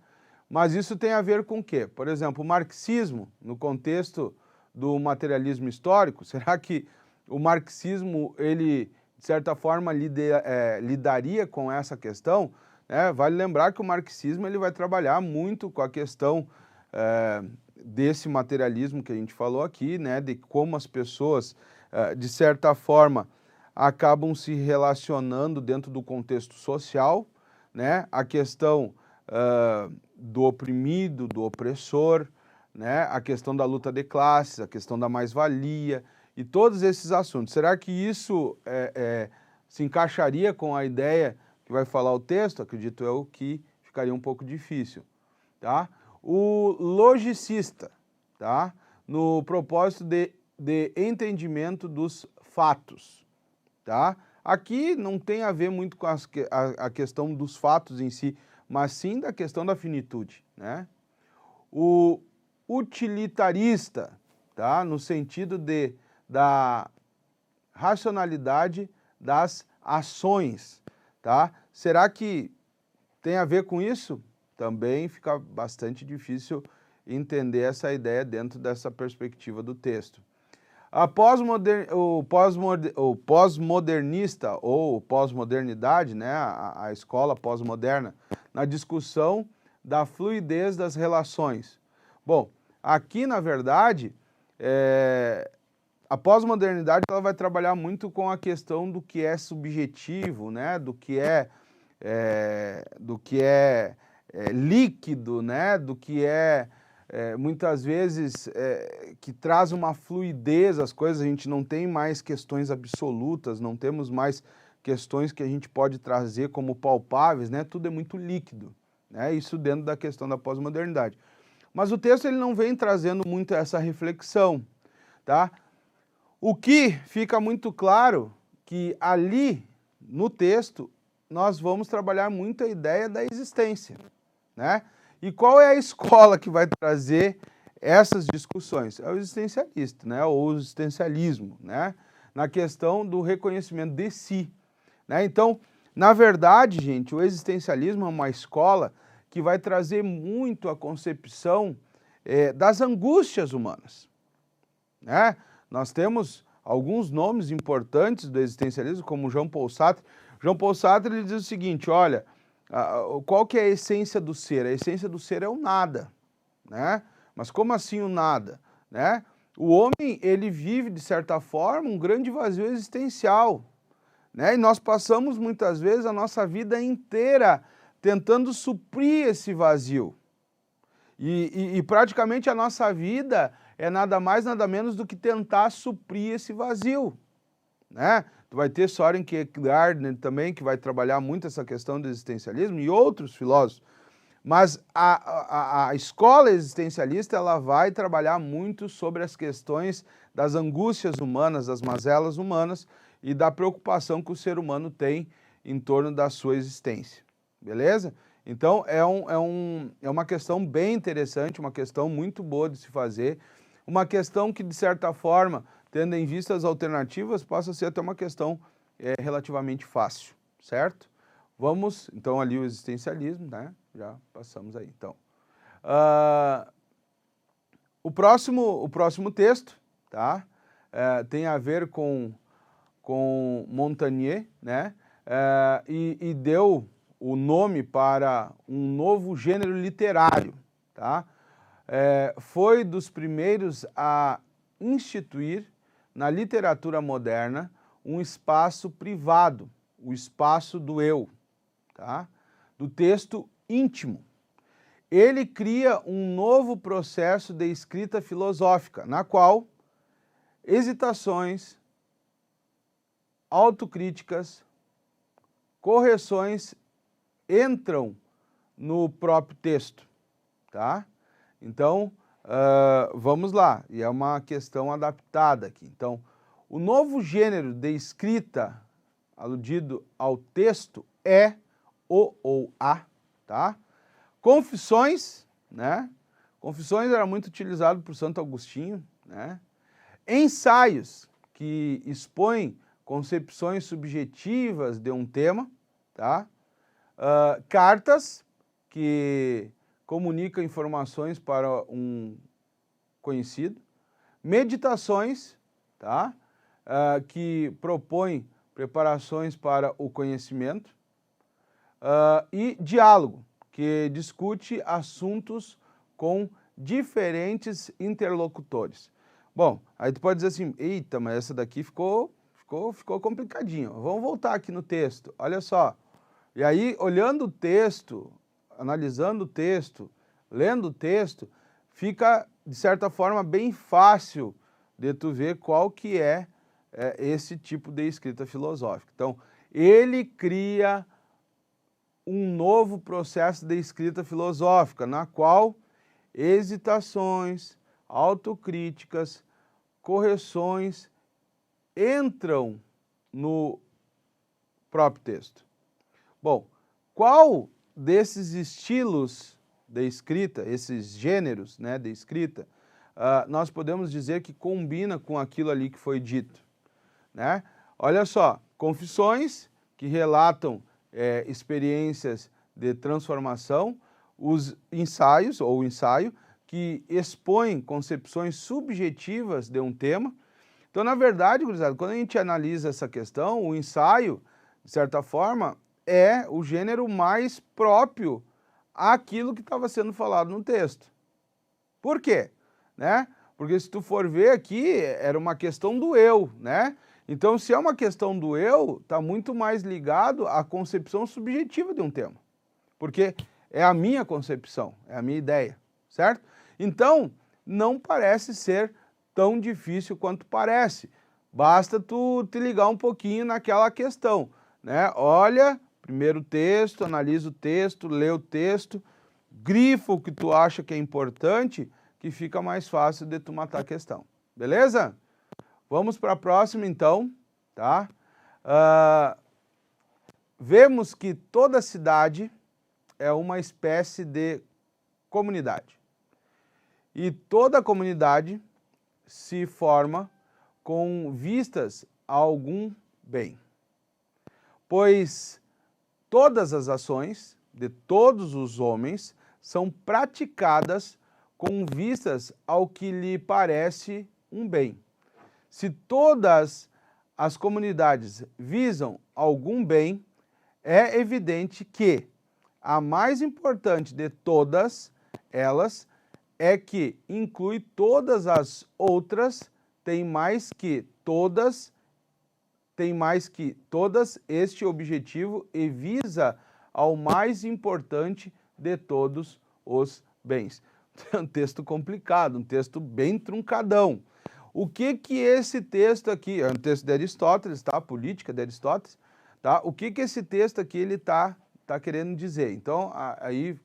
Mas isso tem a ver com o quê? Por exemplo, o marxismo, no contexto do materialismo histórico, será que o marxismo, ele, de certa forma, lidaria com essa questão? Vale lembrar que o marxismo ele vai trabalhar muito com a questão desse materialismo que a gente falou aqui, né, de como as pessoas, de certa forma, acabam se relacionando dentro do contexto social, né, a questão do oprimido, do opressor, né, a questão da luta de classes, a questão da mais-valia e todos esses assuntos. Será que isso se encaixaria com a ideia que vai falar o texto? Acredito eu que ficaria um pouco difícil, tá? O logicista, tá? no propósito de entendimento dos fatos, tá? Aqui não tem a ver muito com a questão dos fatos em si, mas sim da questão da finitude, né? O utilitarista, tá? No sentido da racionalidade das ações, tá? Será que tem a ver com isso? Também fica bastante difícil entender essa ideia dentro dessa perspectiva do texto. O pós-modernista ou pós-modernidade, né, a escola pós-moderna, na discussão da fluidez das relações. Bom, aqui, na verdade, a pós-modernidade ela vai trabalhar muito com a questão do que é subjetivo, né, do que é líquido, né, do que muitas vezes que traz uma fluidez às coisas. A gente não tem mais questões absolutas, não temos mais questões que a gente pode trazer como palpáveis, né, tudo é muito líquido, né, isso dentro da questão da pós-modernidade. Mas o texto ele não vem trazendo muito essa reflexão, tá? O que fica muito claro que ali no texto nós vamos trabalhar muito a ideia da existência, né? E qual é a escola que vai trazer essas discussões? É o existencialista, né? Ou o existencialismo, né? Na questão do reconhecimento de si, né? Então, na verdade, gente, o existencialismo é uma escola que vai trazer muito a concepção das angústias humanas, né? Nós temos alguns nomes importantes do existencialismo, como Jean Paul Sartre. Jean Paul Sartre ele diz o seguinte, olha, qual que é a essência do ser? A essência do ser é o nada, né? Mas como assim o nada, né? O homem, ele vive, de certa forma, um grande vazio existencial, né? E nós passamos, muitas vezes, a nossa vida inteira tentando suprir esse vazio. E praticamente a nossa vida é nada mais, nada menos do que tentar suprir esse vazio, né? Tu vai ter Soren Kierkegaard também, que vai trabalhar muito essa questão do existencialismo, e outros filósofos. Mas a escola existencialista ela vai trabalhar muito sobre as questões das angústias humanas, das mazelas humanas e da preocupação que o ser humano tem em torno da sua existência, beleza? Então é uma questão bem interessante, uma questão muito boa de se fazer, uma questão que de certa forma, tendo em vista as alternativas, passa a ser até uma questão relativamente fácil, certo? Vamos, então, ali o existencialismo, né? Já passamos aí, então. O próximo texto, tá? Tem a ver com Montaigne, né? E deu o nome para um novo gênero literário, tá? Foi dos primeiros a instituir na literatura moderna um espaço privado, o espaço do eu, tá? Do texto íntimo. Ele cria um novo processo de escrita filosófica, na qual hesitações, autocríticas, correções entram no próprio texto, tá? Então, vamos lá, e é uma questão adaptada aqui. Então, o novo gênero de escrita aludido ao texto é o ou a, tá? Confissões, né? Confissões era muito utilizado por Santo Agostinho, né? Ensaios, que expõem concepções subjetivas de um tema, tá? Cartas, que comunicam informações para um conhecido. Meditações, tá? Que propõem preparações para o conhecimento. E diálogo, que discute assuntos com diferentes interlocutores. Bom, aí tu pode dizer assim, eita, mas essa daqui ficou complicadinho. Vamos voltar aqui no texto, olha só. E aí, olhando o texto, analisando o texto, lendo o texto, fica, de certa forma, bem fácil de tu ver qual que é esse tipo de escrita filosófica. Então, ele cria um novo processo de escrita filosófica, na qual hesitações, autocríticas, correções entram no próprio texto. Bom, qual desses estilos de escrita, esses gêneros, né, de escrita, nós podemos dizer que combina com aquilo ali que foi dito, né? Olha só, confissões que relatam experiências de transformação, os ensaios ou o ensaio que expõem concepções subjetivas de um tema. Então, na verdade, gurizada, quando a gente analisa essa questão, o ensaio, de certa forma, é o gênero mais próprio àquilo que estava sendo falado no texto. Por quê? Né? Porque se tu for ver aqui, era uma questão do eu, né? Então, se é uma questão do eu, está muito mais ligado à concepção subjetiva de um tema. Porque é a minha concepção, é a minha ideia, certo? Então, não parece ser tão difícil quanto parece. Basta tu te ligar um pouquinho naquela questão, né? Olha, primeiro o texto, analisa o texto, lê o texto, grifa o que tu acha que é importante, que fica mais fácil de tu matar a questão. Beleza? Vamos para a próxima, então, tá? Vemos que toda cidade é uma espécie de comunidade. E toda comunidade se forma com vistas a algum bem. Pois todas as ações de todos os homens são praticadas com vistas ao que lhe parece um bem. Se todas as comunidades visam algum bem, é evidente que a mais importante de todas elas é que inclui todas as outras, tem mais que todas este objetivo e visa ao mais importante de todos os bens. É um texto complicado, um texto bem truncadão. O que esse texto aqui, é um texto de Aristóteles, tá? Política de Aristóteles, tá? O que esse texto aqui ele tá querendo dizer? Então, aí,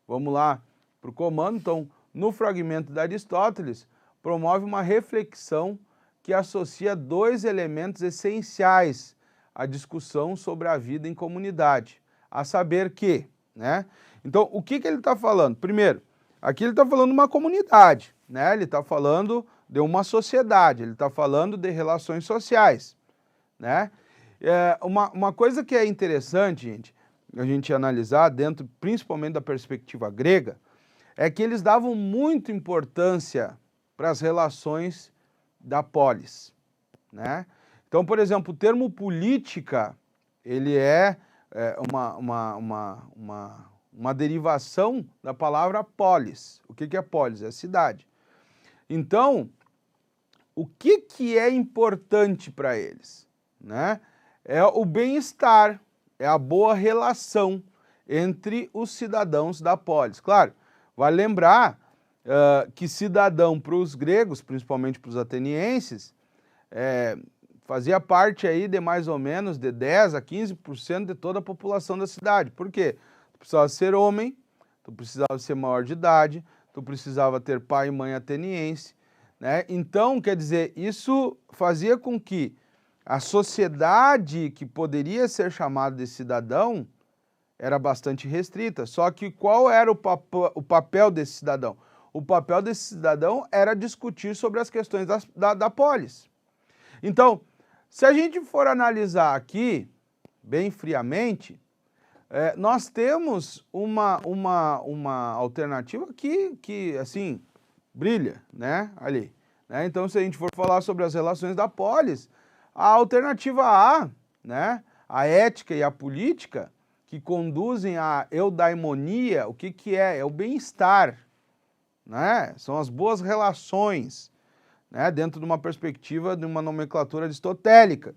vamos lá para o comando. Então, no fragmento de Aristóteles, promove uma reflexão que associa dois elementos essenciais à discussão sobre a vida em comunidade, a saber que, né? Então, o que ele está falando? Primeiro, aqui ele está falando de uma comunidade, né? Ele está falando de uma sociedade, ele está falando de relações sociais, né? Uma coisa que é interessante, gente, a gente analisar dentro, principalmente da perspectiva grega, é que eles davam muita importância para as relações da polis, né? Então, por exemplo, o termo política, ele é uma derivação da palavra polis. O que é polis? É cidade. Então, o que é importante para eles, né? É o bem-estar, é a boa relação entre os cidadãos da polis. Claro, vale lembrar que cidadão para os gregos, principalmente para os atenienses, fazia parte aí de mais ou menos de 10 a 15% de toda a população da cidade. Por quê? Tu precisava ser homem, tu precisava ser maior de idade, tu precisava ter pai e mãe ateniense, né? Então, quer dizer, isso fazia com que a sociedade que poderia ser chamada de cidadão era bastante restrita. Só que qual era o papel desse cidadão? O papel desse cidadão era discutir sobre as questões da polis. Então, se a gente for analisar aqui, bem friamente, nós temos uma alternativa que assim, brilha, né, ali. Né? Então, se a gente for falar sobre as relações da polis, a alternativa A, né, a ética e a política, que conduzem à eudaimonia, o que é? É o bem-estar, né? São as boas relações, né? Dentro de uma perspectiva de uma nomenclatura aristotélica,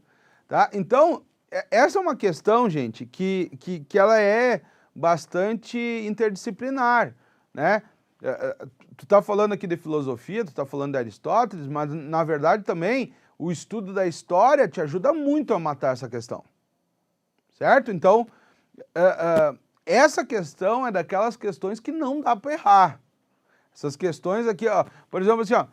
tá? Então, essa é uma questão, gente, que ela é bastante interdisciplinar, né? Tu tá falando aqui de filosofia, tu tá falando de Aristóteles, mas na verdade também o estudo da história te ajuda muito a matar essa questão, certo? Então, essa questão é daquelas questões que não dá para errar. Essas questões aqui, ó, por exemplo, assim, ó,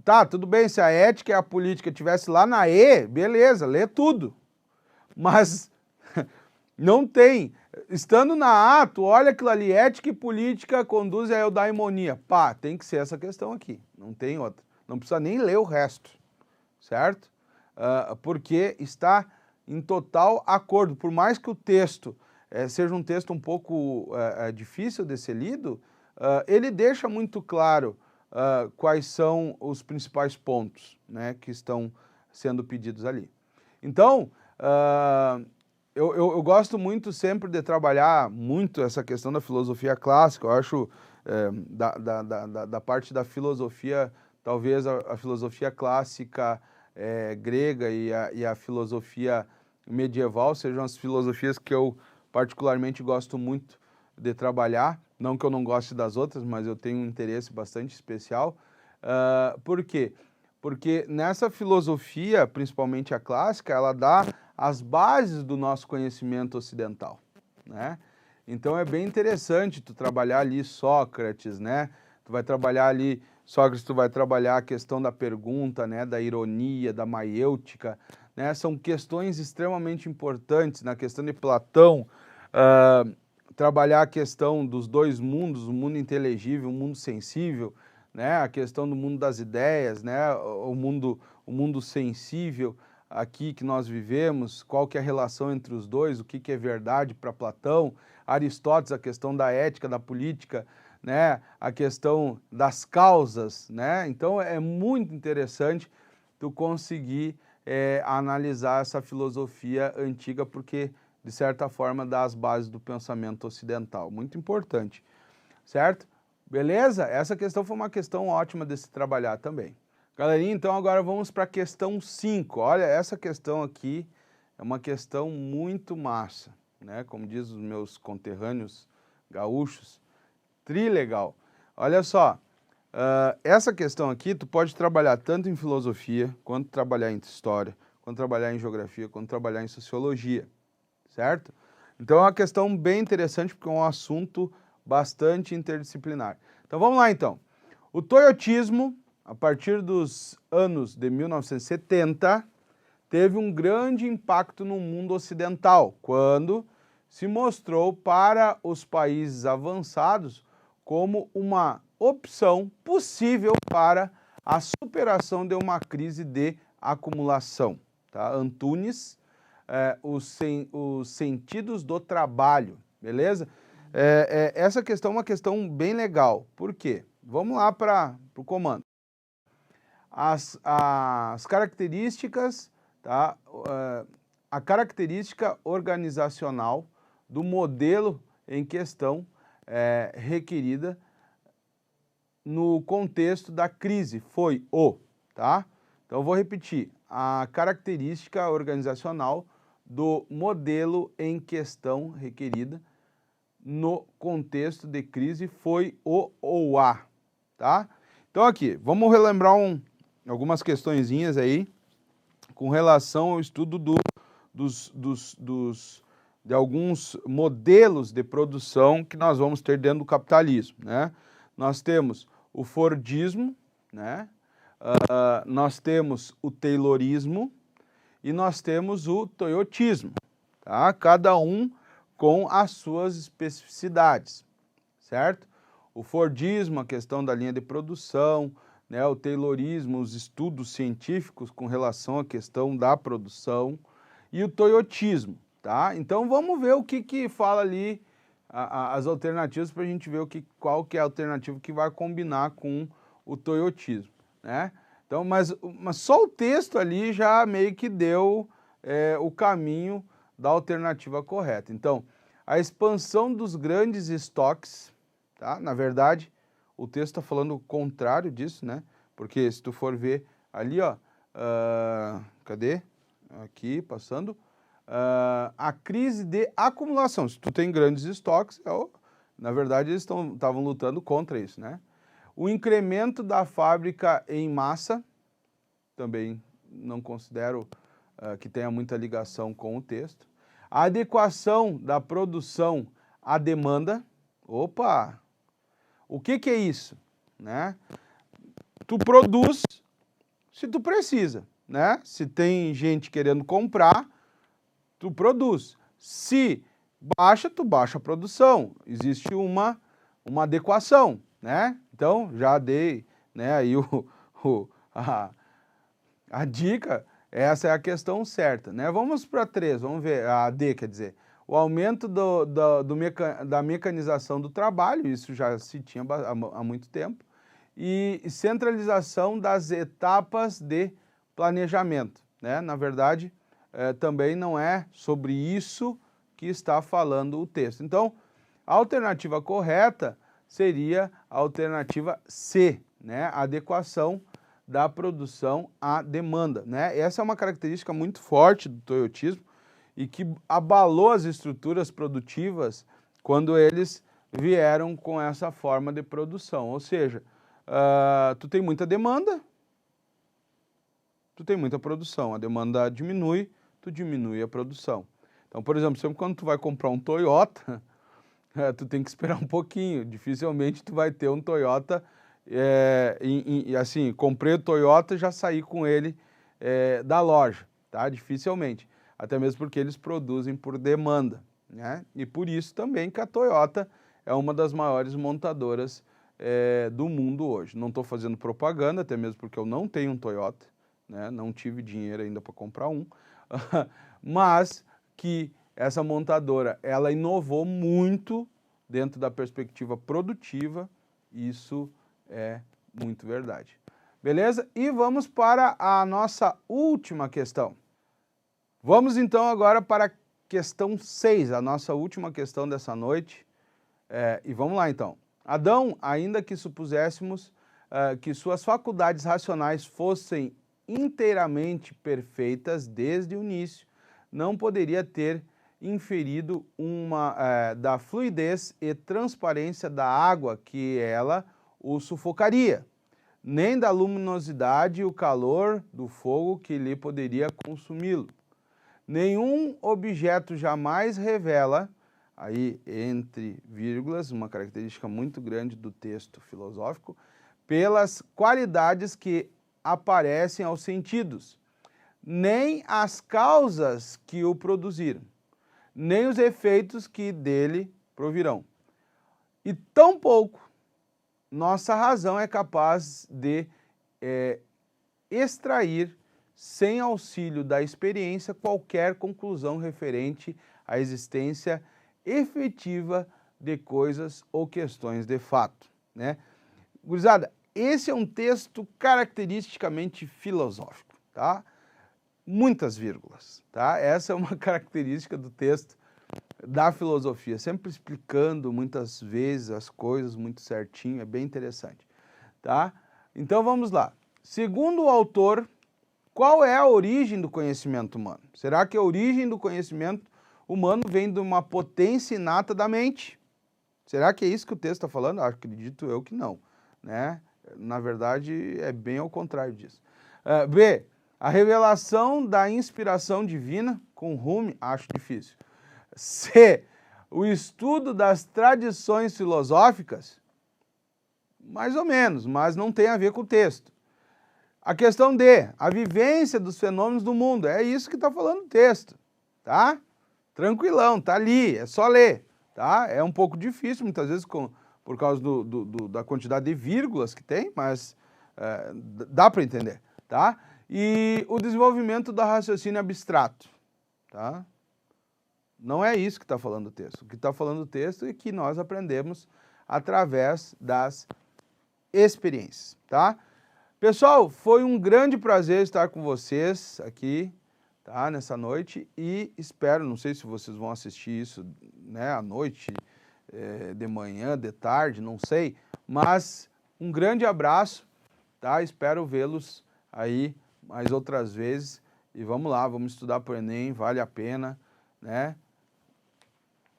tá, tudo bem, se a ética e a política tivesse lá na E, beleza, lê tudo. Mas não tem. Estando na A, tu olha aquilo ali, ética e política conduzem à eudaimonia. Pá, tem que ser essa questão aqui, não tem outra. Não precisa nem ler o resto, certo? Porque está em total acordo. Por mais que o texto seja um texto um pouco difícil de ser lido, ele deixa muito claro quais são os principais pontos, né, que estão sendo pedidos ali. Então, eu gosto muito sempre de trabalhar muito essa questão da filosofia clássica. Eu acho da parte da filosofia, talvez a filosofia clássica grega e a filosofia medieval sejam as filosofias que eu particularmente gosto muito de trabalhar. Não que eu não goste das outras, mas eu tenho um interesse bastante especial. Por quê? Porque nessa filosofia, principalmente a clássica, ela dá as bases do nosso conhecimento ocidental, né? Então é bem interessante tu trabalhar ali Sócrates, né? Tu vai trabalhar ali, Sócrates, tu vai trabalhar a questão da pergunta, né? Da ironia, da maiêutica, né? São questões extremamente importantes. Na questão de Platão, trabalhar a questão dos dois mundos, o mundo inteligível, o mundo sensível, né? A questão do mundo das ideias, né? O mundo sensível aqui que nós vivemos, qual que é a relação entre os dois, o que que é verdade para Platão, Aristóteles, a questão da ética, da política, né? A questão das causas, né? Então é muito interessante tu conseguir analisar essa filosofia antiga, porque de certa forma dá as bases do pensamento ocidental. Muito importante, certo? Beleza? Essa questão foi uma questão ótima de se trabalhar também. Galerinha, então agora vamos para a questão 5. Olha, essa questão aqui é uma questão muito massa, né? Como diz os meus conterrâneos gaúchos, trilegal. Olha só, essa questão aqui tu pode trabalhar tanto em filosofia, quanto trabalhar em história, quanto trabalhar em geografia, quanto trabalhar em sociologia, certo? Então é uma questão bem interessante, porque é um assunto bastante interdisciplinar. Então vamos lá então. O toyotismo, a partir dos anos de 1970, teve um grande impacto no mundo ocidental, quando se mostrou para os países avançados como uma opção possível para a superação de uma crise de acumulação. Tá? Antunes, os sentidos do trabalho, beleza? Essa questão é uma questão bem legal. Por quê? Vamos lá para o comando. As características, tá? A característica organizacional do modelo em questão requerida no contexto da crise foi tá? Então eu vou repetir, a característica organizacional do modelo em questão requerida no contexto de crise foi o ou a, tá? Então aqui, vamos relembrar algumas questõezinhas aí com relação ao estudo de alguns modelos de produção que nós vamos ter dentro do capitalismo, né? Nós temos o Fordismo, né? Nós temos o Taylorismo e nós temos o Toyotismo, tá? Cada um com as suas especificidades, certo? O Fordismo, a questão da linha de produção, né? O Taylorismo, os estudos científicos com relação à questão da produção, e o Toyotismo, tá? Então vamos ver o que fala ali, as alternativas, para a gente ver qual que é a alternativa que vai combinar com o Toyotismo, né? Então, mas só o texto ali já meio que deu o caminho da alternativa correta. Então, a expansão dos grandes estoques, tá? Na verdade, o texto está falando o contrário disso, né? Porque se tu for ver ali, ó, cadê? Aqui, passando. A crise de acumulação. Se tu tem grandes estoques, na verdade eles estavam lutando contra isso, né? O incremento da fábrica em massa, também não considero que tenha muita ligação com o texto. A adequação da produção à demanda. Opa! O que é isso? né? Tu produz se tu precisa, né? Se tem gente querendo comprar, tu produz. Se baixa, tu baixa a produção. Existe uma adequação, né? Então, já dei, né, aí a dica, essa é a questão certa, né? Vamos para 3, vamos ver, a D, quer dizer, o aumento da mecanização do trabalho, isso já se tinha há muito tempo, e centralização das etapas de planejamento, né? Na verdade, também não é sobre isso que está falando o texto. Então, a alternativa correta seria a alternativa C, né? A adequação da produção à demanda, né? Essa é uma característica muito forte do toyotismo e que abalou as estruturas produtivas quando eles vieram com essa forma de produção. Ou seja, tu tem muita demanda, tu tem muita produção. A demanda diminui, tu diminui a produção. Então, por exemplo, sempre quando tu vai comprar um Toyota, tu tem que esperar um pouquinho. Dificilmente tu vai ter um Toyota, assim, comprei o Toyota e já saí com ele da loja, tá? Dificilmente. Até mesmo porque eles produzem por demanda, né? E por isso também que a Toyota é uma das maiores montadoras do mundo hoje. Não estou fazendo propaganda, até mesmo porque eu não tenho um Toyota, né? Não tive dinheiro ainda para comprar um, mas que essa montadora, ela inovou muito dentro da perspectiva produtiva, isso é muito verdade. Beleza? E vamos para a nossa última questão. Vamos então agora para a questão 6, a nossa última questão dessa noite. E vamos lá então. Adão, ainda que supuséssemos que suas faculdades racionais fossem inteiramente perfeitas desde o início, não poderia ter inferido da fluidez e transparência da água que ela o sufocaria, nem da luminosidade e o calor do fogo que lhe poderia consumi-lo. Nenhum objeto jamais revela, aí entre vírgulas, uma característica muito grande do texto filosófico, pelas qualidades que aparecem aos sentidos, nem as causas que o produziram, nem os efeitos que dele provirão. E tampouco nossa razão é capaz de extrair, sem auxílio da experiência, qualquer conclusão referente à existência efetiva de coisas ou questões de fato, né? Gurizada, esse é um texto caracteristicamente filosófico, tá? Muitas vírgulas, tá? Essa é uma característica do texto da filosofia, sempre explicando muitas vezes as coisas muito certinho, é bem interessante, tá? Então vamos lá. Segundo o autor, qual é a origem do conhecimento humano? Será que a origem do conhecimento humano vem de uma potência inata da mente? Será que é isso que o texto está falando? Acredito eu que não, né? Na verdade, é bem ao contrário disso. B, a revelação da inspiração divina com Hume, acho difícil. C, o estudo das tradições filosóficas, mais ou menos, mas não tem a ver com o texto. A questão D, a vivência dos fenômenos do mundo, é isso que está falando o texto, tá? Tranquilão, tá ali, é só ler, tá? É um pouco difícil, muitas vezes, por causa da quantidade de vírgulas que tem, mas dá para entender, tá? E o desenvolvimento do raciocínio abstrato, tá? Não é isso que está falando o texto. O que está falando o texto é que nós aprendemos através das experiências, tá? Pessoal, foi um grande prazer estar com vocês aqui, tá, nessa noite, e espero, não sei se vocês vão assistir isso, né, à noite, de manhã, de tarde, não sei, mas um grande abraço, tá? Espero vê-los aí mais outras vezes e vamos lá, vamos estudar para o Enem, vale a pena, né?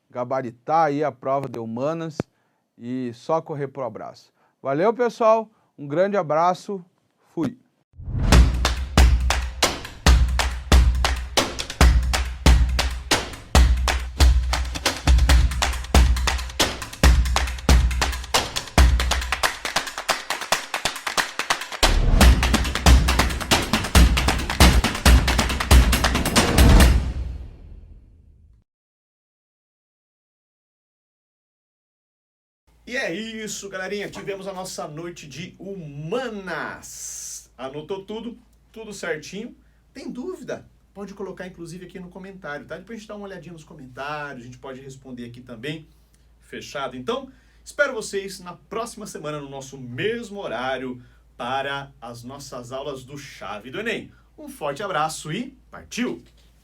Gabaritar aí a prova de humanas e só correr pro abraço. Valeu, pessoal, um grande abraço, fui! E é isso, galerinha. Tivemos a nossa noite de humanas. Anotou tudo? Tudo certinho? Tem dúvida? Pode colocar, inclusive, aqui no comentário, tá? Depois a gente dá uma olhadinha nos comentários, a gente pode responder aqui também. Fechado? Então, espero vocês na próxima semana, no nosso mesmo horário, para as nossas aulas do Chave do Enem. Um forte abraço e partiu!